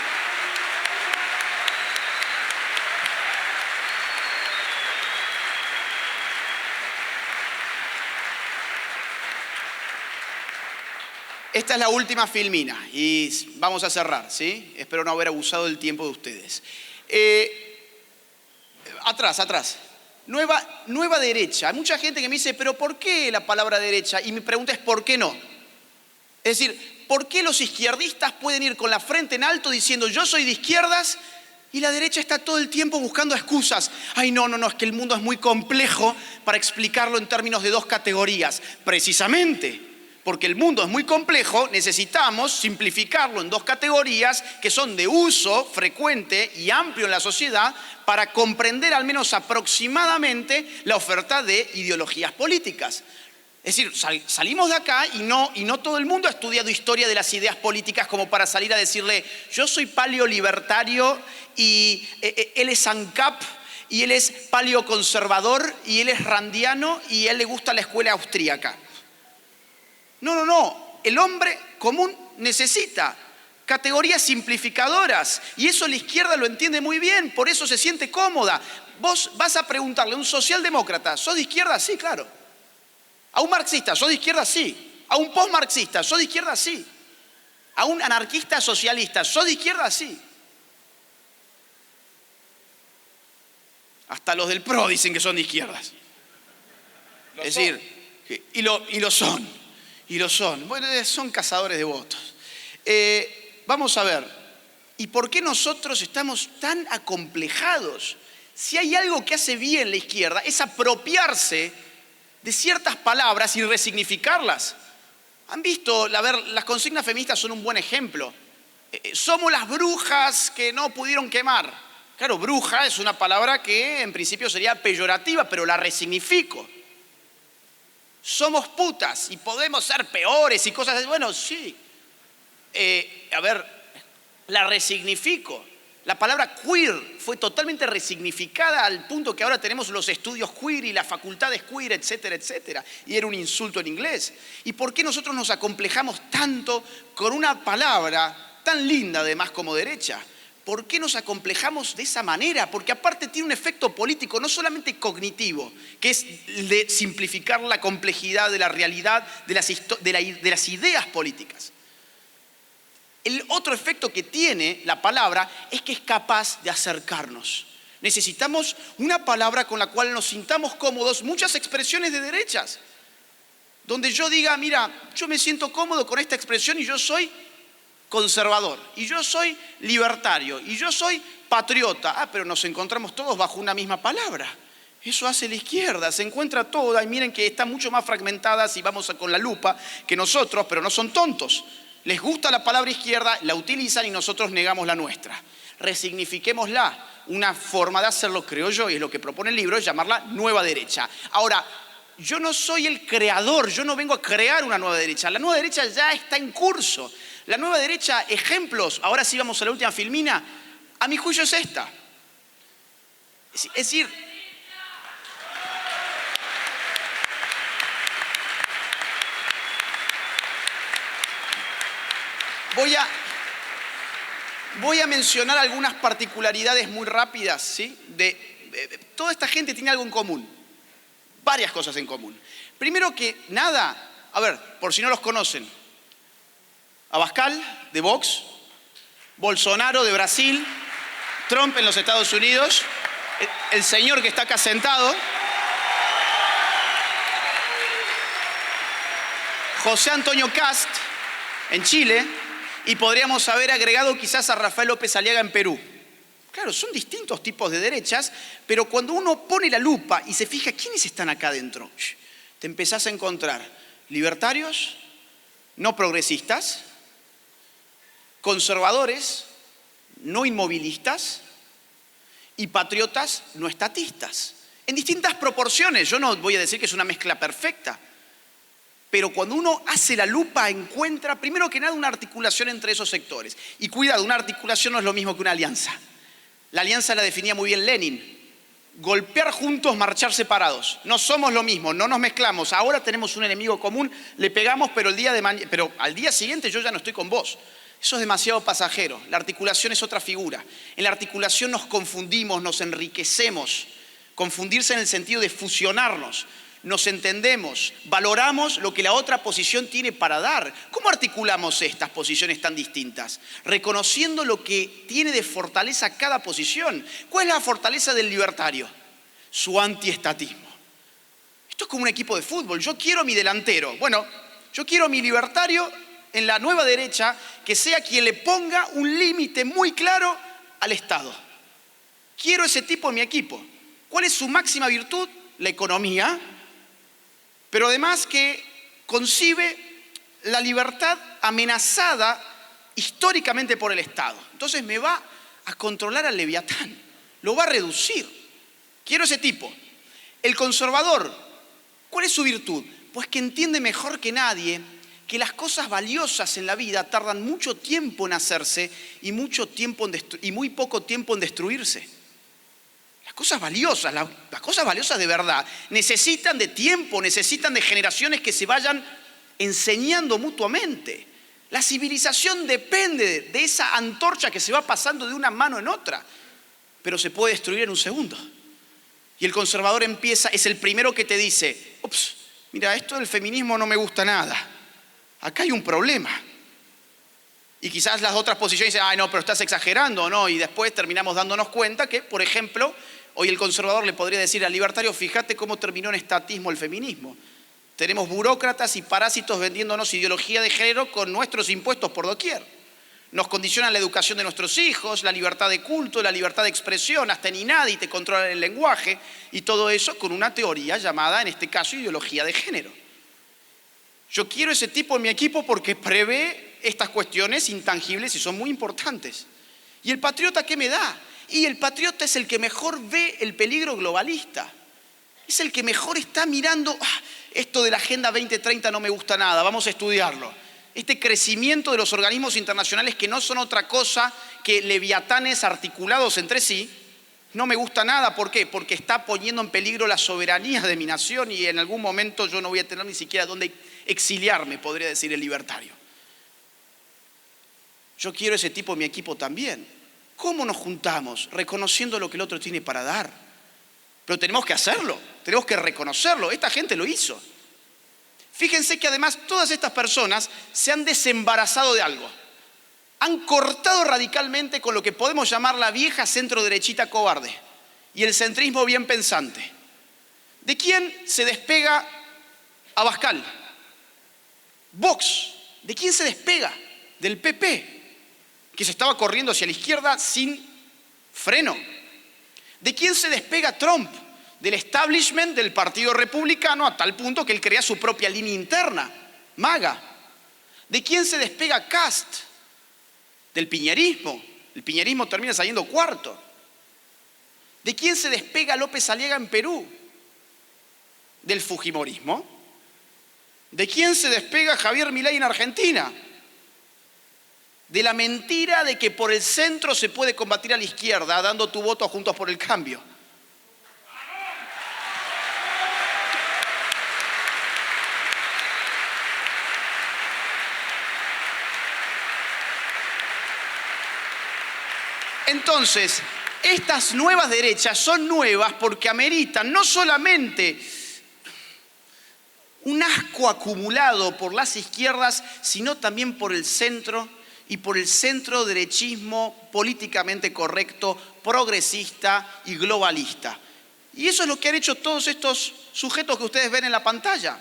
Esta es la última filmina y vamos a cerrar, ¿sí? Espero no haber abusado del tiempo de ustedes. Atrás. Nueva derecha. Hay mucha gente que me dice, ¿pero por qué la palabra derecha? Y mi pregunta es, ¿por qué no? Es decir, ¿por qué los izquierdistas pueden ir con la frente en alto diciendo yo soy de izquierdas y la derecha está todo el tiempo buscando excusas? Ay, no, es que el mundo es muy complejo para explicarlo en términos de dos categorías. Precisamente porque el mundo es muy complejo, necesitamos simplificarlo en dos categorías que son de uso frecuente y amplio en la sociedad para comprender al menos aproximadamente la oferta de ideologías políticas. Es decir, salimos de acá y no todo el mundo ha estudiado historia de las ideas políticas como para salir a decirle yo soy paleolibertario y él es ANCAP y él es paleoconservador y él es randiano y a él le gusta la escuela austríaca. No. El hombre común necesita categorías simplificadoras y eso la izquierda lo entiende muy bien, por eso se siente cómoda. Vos vas a preguntarle a un socialdemócrata, ¿sos de izquierda? Sí, claro. A un marxista, ¿sos de izquierda? Sí. A un postmarxista, ¿sos de izquierda? Sí. A un anarquista socialista, ¿sos de izquierda? Sí. Hasta los del PRO dicen que son de izquierdas. Es decir, y lo son. Y lo son. Bueno, son cazadores de votos. Vamos a ver. ¿Y por qué nosotros estamos tan acomplejados? Si hay algo que hace bien la izquierda es apropiarse de ciertas palabras y resignificarlas. ¿Han visto? Las consignas feministas son un buen ejemplo. Somos las brujas que no pudieron quemar. Claro, bruja es una palabra que en principio sería peyorativa, pero la resignifico. Somos putas y podemos ser peores y cosas así. Bueno, sí. La resignifico. La palabra queer fue totalmente resignificada al punto que ahora tenemos los estudios queer y las facultades queer, etcétera, etcétera. Y era un insulto en inglés. ¿Y por qué nosotros nos acomplejamos tanto con una palabra tan linda además como derecha? ¿Por qué nos acomplejamos de esa manera? Porque aparte tiene un efecto político, no solamente cognitivo, que es el de simplificar la complejidad de la realidad, de las ideas políticas. El otro efecto que tiene la palabra es que es capaz de acercarnos. Necesitamos una palabra con la cual nos sintamos cómodos, muchas expresiones de derechas, donde yo diga, mira, yo me siento cómodo con esta expresión y yo soy conservador, y yo soy libertario, y yo soy patriota. Pero nos encontramos todos bajo una misma palabra. Eso hace la izquierda, se encuentra toda, y miren que está mucho más fragmentada si vamos con la lupa que nosotros, pero no son tontos. Les gusta la palabra izquierda, la utilizan y nosotros negamos la nuestra. Resignifiquémosla. Una forma de hacerlo, creo yo, y es lo que propone el libro, es llamarla nueva derecha. Ahora, yo no soy el creador, yo no vengo a crear una nueva derecha. La nueva derecha ya está en curso. La nueva derecha, ejemplos, ahora sí vamos a la última filmina, a mi juicio es esta. Es decir, voy a mencionar algunas particularidades muy rápidas, ¿sí? Toda esta gente tiene algo en común, varias cosas en común. Primero que nada, por si no los conocen, Abascal, de Vox, Bolsonaro, de Brasil, Trump en los Estados Unidos, el señor que está acá sentado, José Antonio Kast, en Chile, y podríamos haber agregado quizás a Rafael López Aliaga en Perú. Claro, son distintos tipos de derechas, pero cuando uno pone la lupa y se fija quiénes están acá adentro, te empezás a encontrar libertarios, no progresistas, conservadores, no inmovilistas, y patriotas no estatistas. En distintas proporciones, yo no voy a decir que es una mezcla perfecta, pero cuando uno hace la lupa encuentra, primero que nada, una articulación entre esos sectores. Y cuidado, una articulación no es lo mismo que una alianza. La alianza la definía muy bien Lenin. Golpear juntos, marchar separados. No somos lo mismo, no nos mezclamos. Ahora tenemos un enemigo común, le pegamos, pero al día siguiente yo ya no estoy con vos. Eso es demasiado pasajero. La articulación es otra figura. En la articulación nos confundimos, nos enriquecemos. Confundirse en el sentido de fusionarnos. Nos entendemos, valoramos lo que la otra posición tiene para dar. ¿Cómo articulamos estas posiciones tan distintas? Reconociendo lo que tiene de fortaleza cada posición. ¿Cuál es la fortaleza del libertario? Su antiestatismo. Esto es como un equipo de fútbol. Yo quiero mi delantero. Bueno, yo quiero mi libertario en la nueva derecha que sea quien le ponga un límite muy claro al Estado. Quiero ese tipo en mi equipo. ¿Cuál es su máxima virtud? La economía. Pero además que concibe la libertad amenazada históricamente por el Estado. Entonces me va a controlar al Leviatán, lo va a reducir. Quiero ese tipo. El conservador, ¿cuál es su virtud? Pues que entiende mejor que nadie que las cosas valiosas en la vida tardan mucho tiempo en hacerse y muy poco tiempo en destruirse. Las cosas valiosas de verdad, necesitan de tiempo, necesitan de generaciones que se vayan enseñando mutuamente. La civilización depende de esa antorcha que se va pasando de una mano en otra, pero se puede destruir en un segundo. Y el conservador es el primero que te dice, ups, mira, esto del feminismo no me gusta nada, acá hay un problema. Y quizás las otras posiciones dicen, ay no, pero estás exagerando, ¿no? Y después terminamos dándonos cuenta que, por ejemplo, hoy el conservador le podría decir al libertario, fíjate cómo terminó en estatismo el feminismo. Tenemos burócratas y parásitos vendiéndonos ideología de género con nuestros impuestos por doquier. Nos condicionan la educación de nuestros hijos, la libertad de culto, la libertad de expresión, hasta en INADI te controlan el lenguaje, y todo eso con una teoría llamada, en este caso, ideología de género. Yo quiero ese tipo en mi equipo porque prevé estas cuestiones intangibles y son muy importantes. ¿Y el patriota qué me da? Y el patriota es el que mejor ve el peligro globalista. Es el que mejor está mirando, esto de la Agenda 2030 no me gusta nada, vamos a estudiarlo. Este crecimiento de los organismos internacionales que no son otra cosa que leviatanes articulados entre sí, no me gusta nada. ¿Por qué? Porque está poniendo en peligro la soberanía de mi nación y en algún momento yo no voy a tener ni siquiera dónde exiliarme, podría decir el libertario. Yo quiero ese tipo en mi equipo también. ¿Cómo nos juntamos? Reconociendo lo que el otro tiene para dar. Pero tenemos que hacerlo, tenemos que reconocerlo. Esta gente lo hizo. Fíjense que además todas estas personas se han desembarazado de algo. Han cortado radicalmente con lo que podemos llamar la vieja centro-derechita cobarde y el centrismo bien pensante. ¿De quién se despega Abascal? Vox. ¿De quién se despega? Del PP, que se estaba corriendo hacia la izquierda sin freno. ¿De quién se despega Trump? Del establishment del Partido Republicano a tal punto que él crea su propia línea interna, MAGA. ¿De quién se despega Kast? Del piñerismo. El piñerismo termina saliendo cuarto. ¿De quién se despega López Aliaga en Perú? Del fujimorismo. ¿De quién se despega Javier Milei en Argentina? De la mentira de que por el centro se puede combatir a la izquierda dando tu voto a Juntos por el Cambio. Entonces, estas nuevas derechas son nuevas porque ameritan no solamente un asco acumulado por las izquierdas, sino también por el centro y por el centro-derechismo políticamente correcto, progresista y globalista. Y eso es lo que han hecho todos estos sujetos que ustedes ven en la pantalla.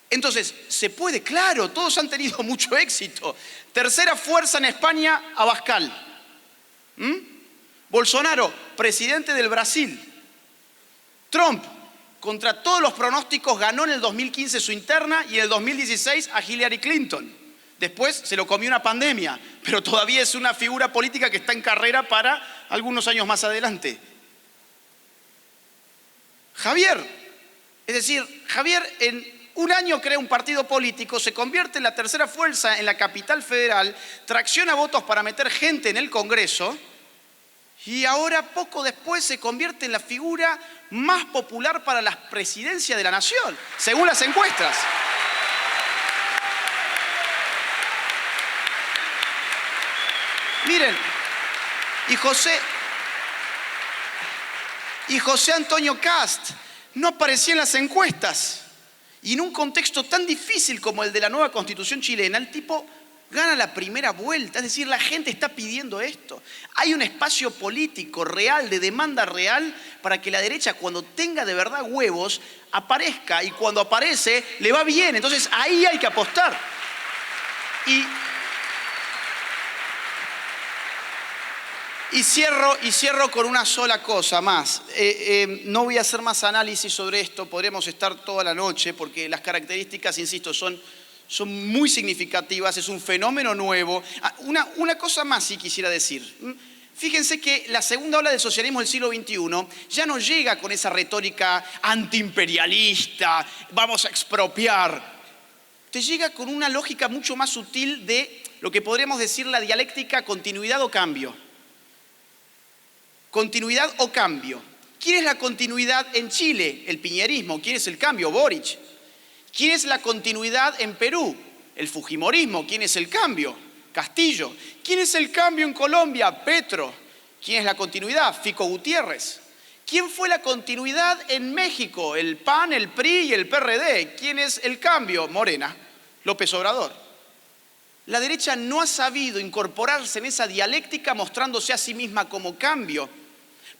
Entonces, se puede, claro, todos han tenido mucho éxito. Tercera fuerza en España, Abascal. Bolsonaro, presidente del Brasil. Trump, contra todos los pronósticos, ganó en el 2015 su interna y en el 2016 a Hillary Clinton. Después se lo comió una pandemia, pero todavía es una figura política que está en carrera para algunos años más adelante. Javier, es decir, Javier en un año crea un partido político, se convierte en la tercera fuerza en la capital federal, tracciona votos para meter gente en el Congreso y ahora poco después se convierte en la figura más popular para la presidencia de la nación, según las encuestas. Miren, y José Antonio Kast no aparecía en las encuestas. Y en un contexto tan difícil como el de la nueva Constitución chilena, el tipo gana la primera vuelta. Es decir, la gente está pidiendo esto. Hay un espacio político real, de demanda real, para que la derecha, cuando tenga de verdad huevos, aparezca. Y cuando aparece, le va bien. Entonces, ahí hay que apostar. Y cierro con una sola cosa más. No voy a hacer más análisis sobre esto, podremos estar toda la noche, porque las características, insisto, son muy significativas, es un fenómeno nuevo. Una cosa más sí quisiera decir. Fíjense que la segunda ola del socialismo del siglo XXI ya no llega con esa retórica antiimperialista, vamos a expropiar. Te llega con una lógica mucho más sutil de lo que podríamos decir la dialéctica continuidad o cambio. Continuidad o cambio. ¿Quién es la continuidad en Chile? El piñerismo. ¿Quién es el cambio? Boric. ¿Quién es la continuidad en Perú? El fujimorismo. ¿Quién es el cambio? Castillo. ¿Quién es el cambio en Colombia? Petro. ¿Quién es la continuidad? Fico Gutiérrez. ¿Quién fue la continuidad en México? El PAN, el PRI y el PRD. ¿Quién es el cambio? Morena. López Obrador. La derecha no ha sabido incorporarse en esa dialéctica mostrándose a sí misma como cambio.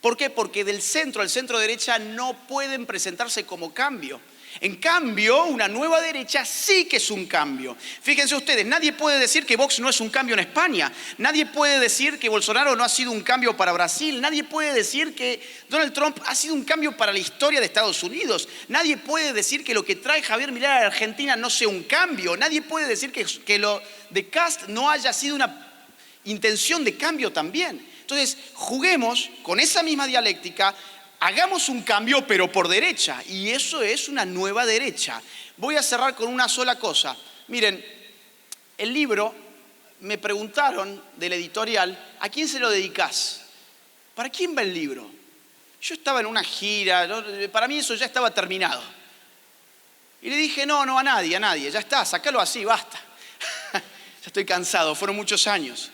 ¿Por qué? Porque del centro al centro derecha no pueden presentarse como cambio. En cambio, una nueva derecha sí que es un cambio. Fíjense ustedes, nadie puede decir que Vox no es un cambio en España. Nadie puede decir que Bolsonaro no ha sido un cambio para Brasil. Nadie puede decir que Donald Trump ha sido un cambio para la historia de Estados Unidos. Nadie puede decir que lo que trae Javier Milei a la Argentina no sea un cambio. Nadie puede decir que lo de Kast no haya sido una intención de cambio también. Entonces, juguemos con esa misma dialéctica. Hagamos un cambio, pero por derecha, y eso es una nueva derecha. Voy a cerrar con una sola cosa. Miren, el libro, me preguntaron del editorial, ¿a quién se lo dedicás? ¿Para quién va el libro? Yo estaba en una gira, ¿no? Para mí eso ya estaba terminado. Y le dije, no, a nadie, ya está, sácalo así, basta. Ya estoy cansado, fueron muchos años.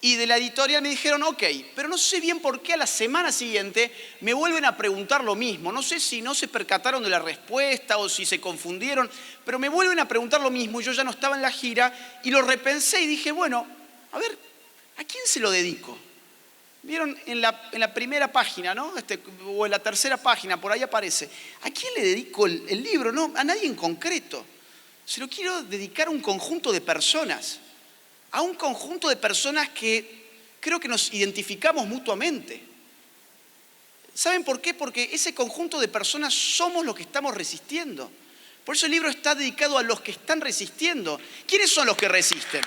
Y de la editorial me dijeron, ok, pero no sé bien por qué a la semana siguiente me vuelven a preguntar lo mismo. No sé si no se percataron de la respuesta o si se confundieron, pero me vuelven a preguntar lo mismo. Yo ya no estaba en la gira y lo repensé y dije, bueno, a ver, ¿a quién se lo dedico? Vieron en la primera página, ¿no? O en la tercera página, por ahí aparece. ¿A quién le dedico el libro? No, a nadie en concreto. Se lo quiero dedicar a un conjunto de personas. A un conjunto de personas que creo que nos identificamos mutuamente. ¿Saben por qué? Porque ese conjunto de personas somos los que estamos resistiendo. Por eso el libro está dedicado a los que están resistiendo. ¿Quiénes son los que resisten?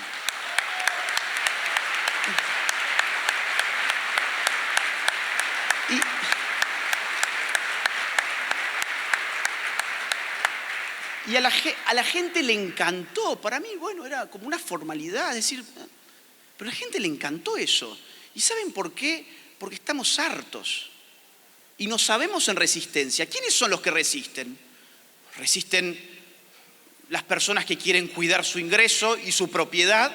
Y a la gente le encantó. Para mí, bueno, era como una formalidad, es decir, pero a la gente le encantó eso. ¿Y saben por qué? Porque estamos hartos. Y nos sabemos en resistencia. ¿Quiénes son los que resisten? Resisten las personas que quieren cuidar su ingreso y su propiedad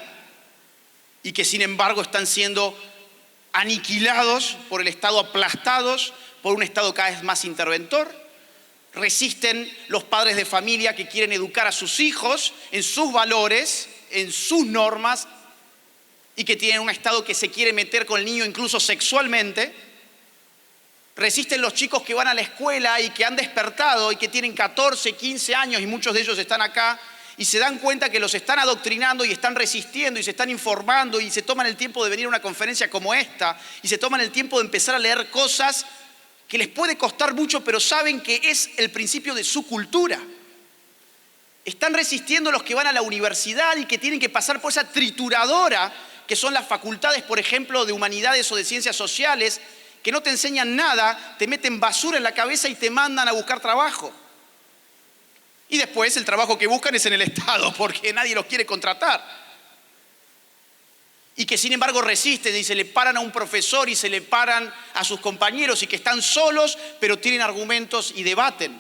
y que sin embargo están siendo aniquilados por el Estado, aplastados por un Estado cada vez más interventor. resisten los padres de familia que quieren educar a sus hijos en sus valores, en sus normas, y que tienen un Estado que se quiere meter con el niño incluso sexualmente. Resisten los chicos que van a la escuela y que han despertado y que tienen 14, 15 años y muchos de ellos están acá y se dan cuenta que los están adoctrinando y están resistiendo y se están informando y se toman el tiempo de venir a una conferencia como esta y se toman el tiempo de empezar a leer cosas que les puede costar mucho, pero saben que es el principio de su cultura. Están resistiendo los que van a la universidad y que tienen que pasar por esa trituradora que son las facultades, por ejemplo, de humanidades o de ciencias sociales, que no te enseñan nada, te meten basura en la cabeza y te mandan a buscar trabajo. Y después el trabajo que buscan es en el Estado, porque nadie los quiere contratar. Y que sin embargo resisten y se le paran a un profesor y se le paran a sus compañeros y que están solos, pero tienen argumentos y debaten.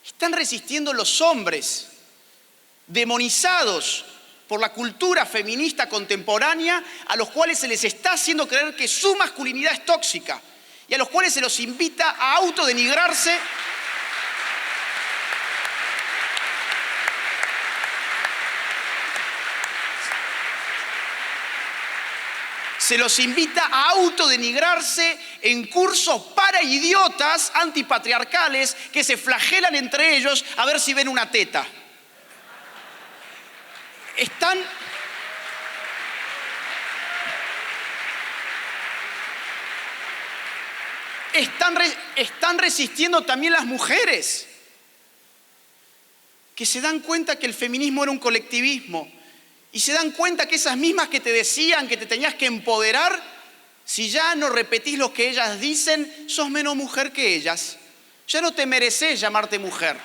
Están resistiendo los hombres, demonizados por la cultura feminista contemporánea, a los cuales se les está haciendo creer que su masculinidad es tóxica y a los cuales se los invita a autodenigrarse. Se los invita a autodenigrarse en cursos para idiotas antipatriarcales que se flagelan entre ellos a ver si ven una teta. Están resistiendo también las mujeres, que se dan cuenta que el feminismo era un colectivismo y se dan cuenta que esas mismas que te decían que te tenías que empoderar, si ya no repetís lo que ellas dicen, sos menos mujer que ellas. Ya no te mereces llamarte mujer.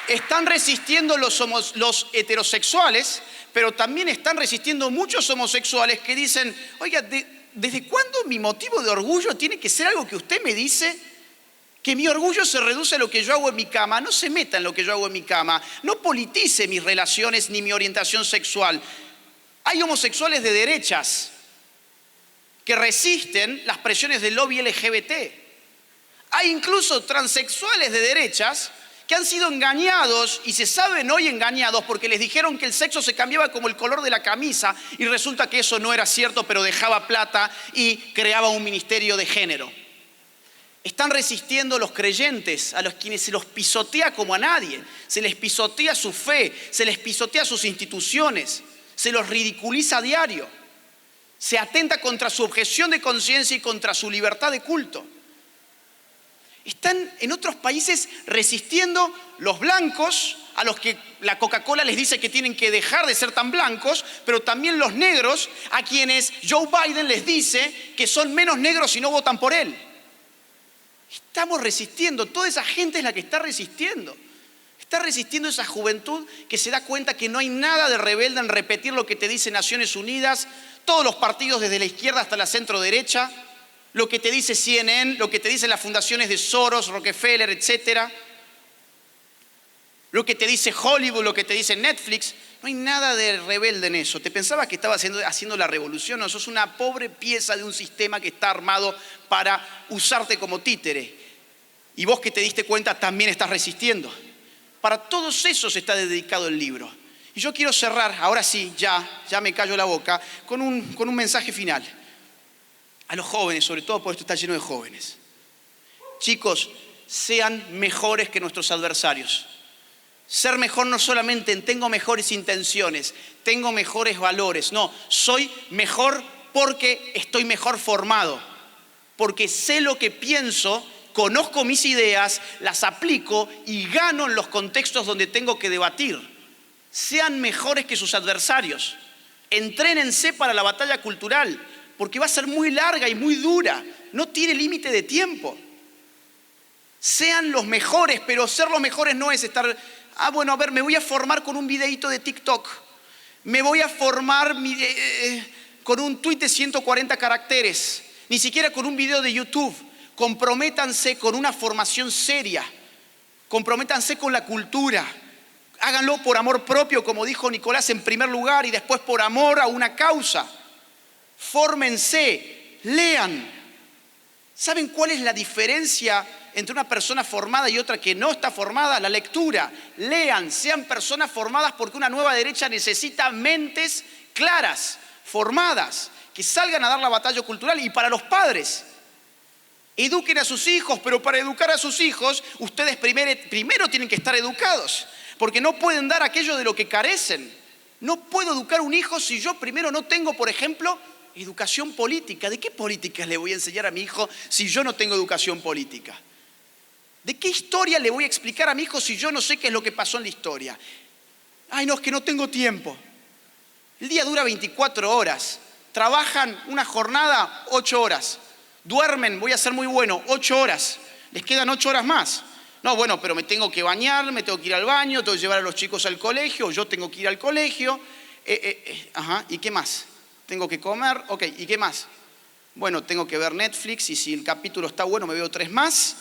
Están resistiendo los heterosexuales, pero también están resistiendo muchos homosexuales que dicen, oiga, ¿desde cuándo mi motivo de orgullo tiene que ser algo que usted me dice? Que mi orgullo se reduce a lo que yo hago en mi cama. No se meta en lo que yo hago en mi cama. No politice mis relaciones ni mi orientación sexual. Hay homosexuales de derechas que resisten las presiones del lobby LGBT. Hay incluso transexuales de derechas que han sido engañados y se saben hoy engañados porque les dijeron que el sexo se cambiaba como el color de la camisa y resulta que eso no era cierto, pero dejaba plata y creaba un ministerio de género. Están resistiendo los creyentes, a los quienes se los pisotea como a nadie, se les pisotea su fe, se les pisotea sus instituciones, se los ridiculiza a diario, se atenta contra su objeción de conciencia y contra su libertad de culto. Están en otros países resistiendo los blancos, a los que la Coca-Cola les dice que tienen que dejar de ser tan blancos, pero también los negros, a quienes Joe Biden les dice que son menos negros si no votan por él. Estamos resistiendo, toda esa gente es la que está resistiendo. Está resistiendo esa juventud que se da cuenta que no hay nada de rebelde en repetir lo que te dice Naciones Unidas, todos los partidos desde la izquierda hasta la centro derecha, lo que te dice CNN, lo que te dicen las fundaciones de Soros, Rockefeller, etcétera, lo que te dice Hollywood, lo que te dice Netflix. No hay nada de rebelde en eso. ¿Te pensabas que estabas haciendo la revolución? No, sos una pobre pieza de un sistema que está armado para usarte como títere. Y vos que te diste cuenta también estás resistiendo. Para todos esos está dedicado el libro. Y yo quiero cerrar, ahora sí, ya me callo la boca, con un mensaje final. A los jóvenes, sobre todo porque esto está lleno de jóvenes. Chicos, sean mejores que nuestros adversarios. Ser mejor no solamente en tengo mejores intenciones, tengo mejores valores. No, soy mejor porque estoy mejor formado. Porque sé lo que pienso, conozco mis ideas, las aplico y gano en los contextos donde tengo que debatir. Sean mejores que sus adversarios. Entrénense para la batalla cultural, porque va a ser muy larga y muy dura. No tiene límite de tiempo. Sean los mejores, pero ser los mejores no es estar, me voy a formar con un videíto de TikTok. Me voy a formar con un tuit de 140 caracteres. Ni siquiera con un video de YouTube. Comprométanse con una formación seria. Comprométanse con la cultura. Háganlo por amor propio, como dijo Nicolás, en primer lugar, y después por amor a una causa. fórmense, lean. ¿Saben cuál es la diferencia entre una persona formada y otra que no está formada? La lectura. Lean, sean personas formadas, porque una nueva derecha necesita mentes claras, formadas, que salgan a dar la batalla cultural. Y para los padres, eduquen a sus hijos, pero para educar a sus hijos, ustedes primero tienen que estar educados, porque no pueden dar aquello de lo que carecen. No puedo educar a un hijo si yo primero no tengo, por ejemplo, educación política. ¿De qué políticas le voy a enseñar a mi hijo si yo no tengo educación política? ¿De qué historia le voy a explicar a mi hijo si yo no sé qué es lo que pasó en la historia? Ay, no, es que no tengo tiempo. El día dura 24 horas. Trabajan una jornada 8 horas. Duermen, voy a ser muy bueno, 8 horas. Les quedan 8 horas más. No, bueno, pero me tengo que bañar, me tengo que ir al baño, tengo que llevar a los chicos al colegio, yo tengo que ir al colegio. ¿Y qué más? Tengo que comer, ok, ¿y qué más? Bueno, tengo que ver Netflix y si el capítulo está bueno me veo 3 más.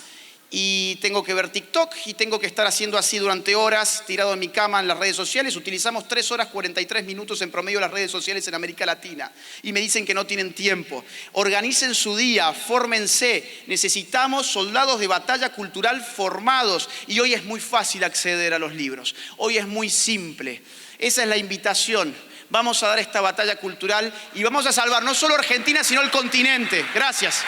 Y tengo que ver TikTok y tengo que estar haciendo así durante horas, tirado en mi cama en las redes sociales. Utilizamos 3 horas 43 minutos en promedio las redes sociales en América Latina. Y me dicen que no tienen tiempo. Organicen su día, fórmense. Necesitamos soldados de batalla cultural formados. Y hoy es muy fácil acceder a los libros. Hoy es muy simple. Esa es la invitación. Vamos a dar esta batalla cultural y vamos a salvar no solo Argentina, sino el continente. Gracias.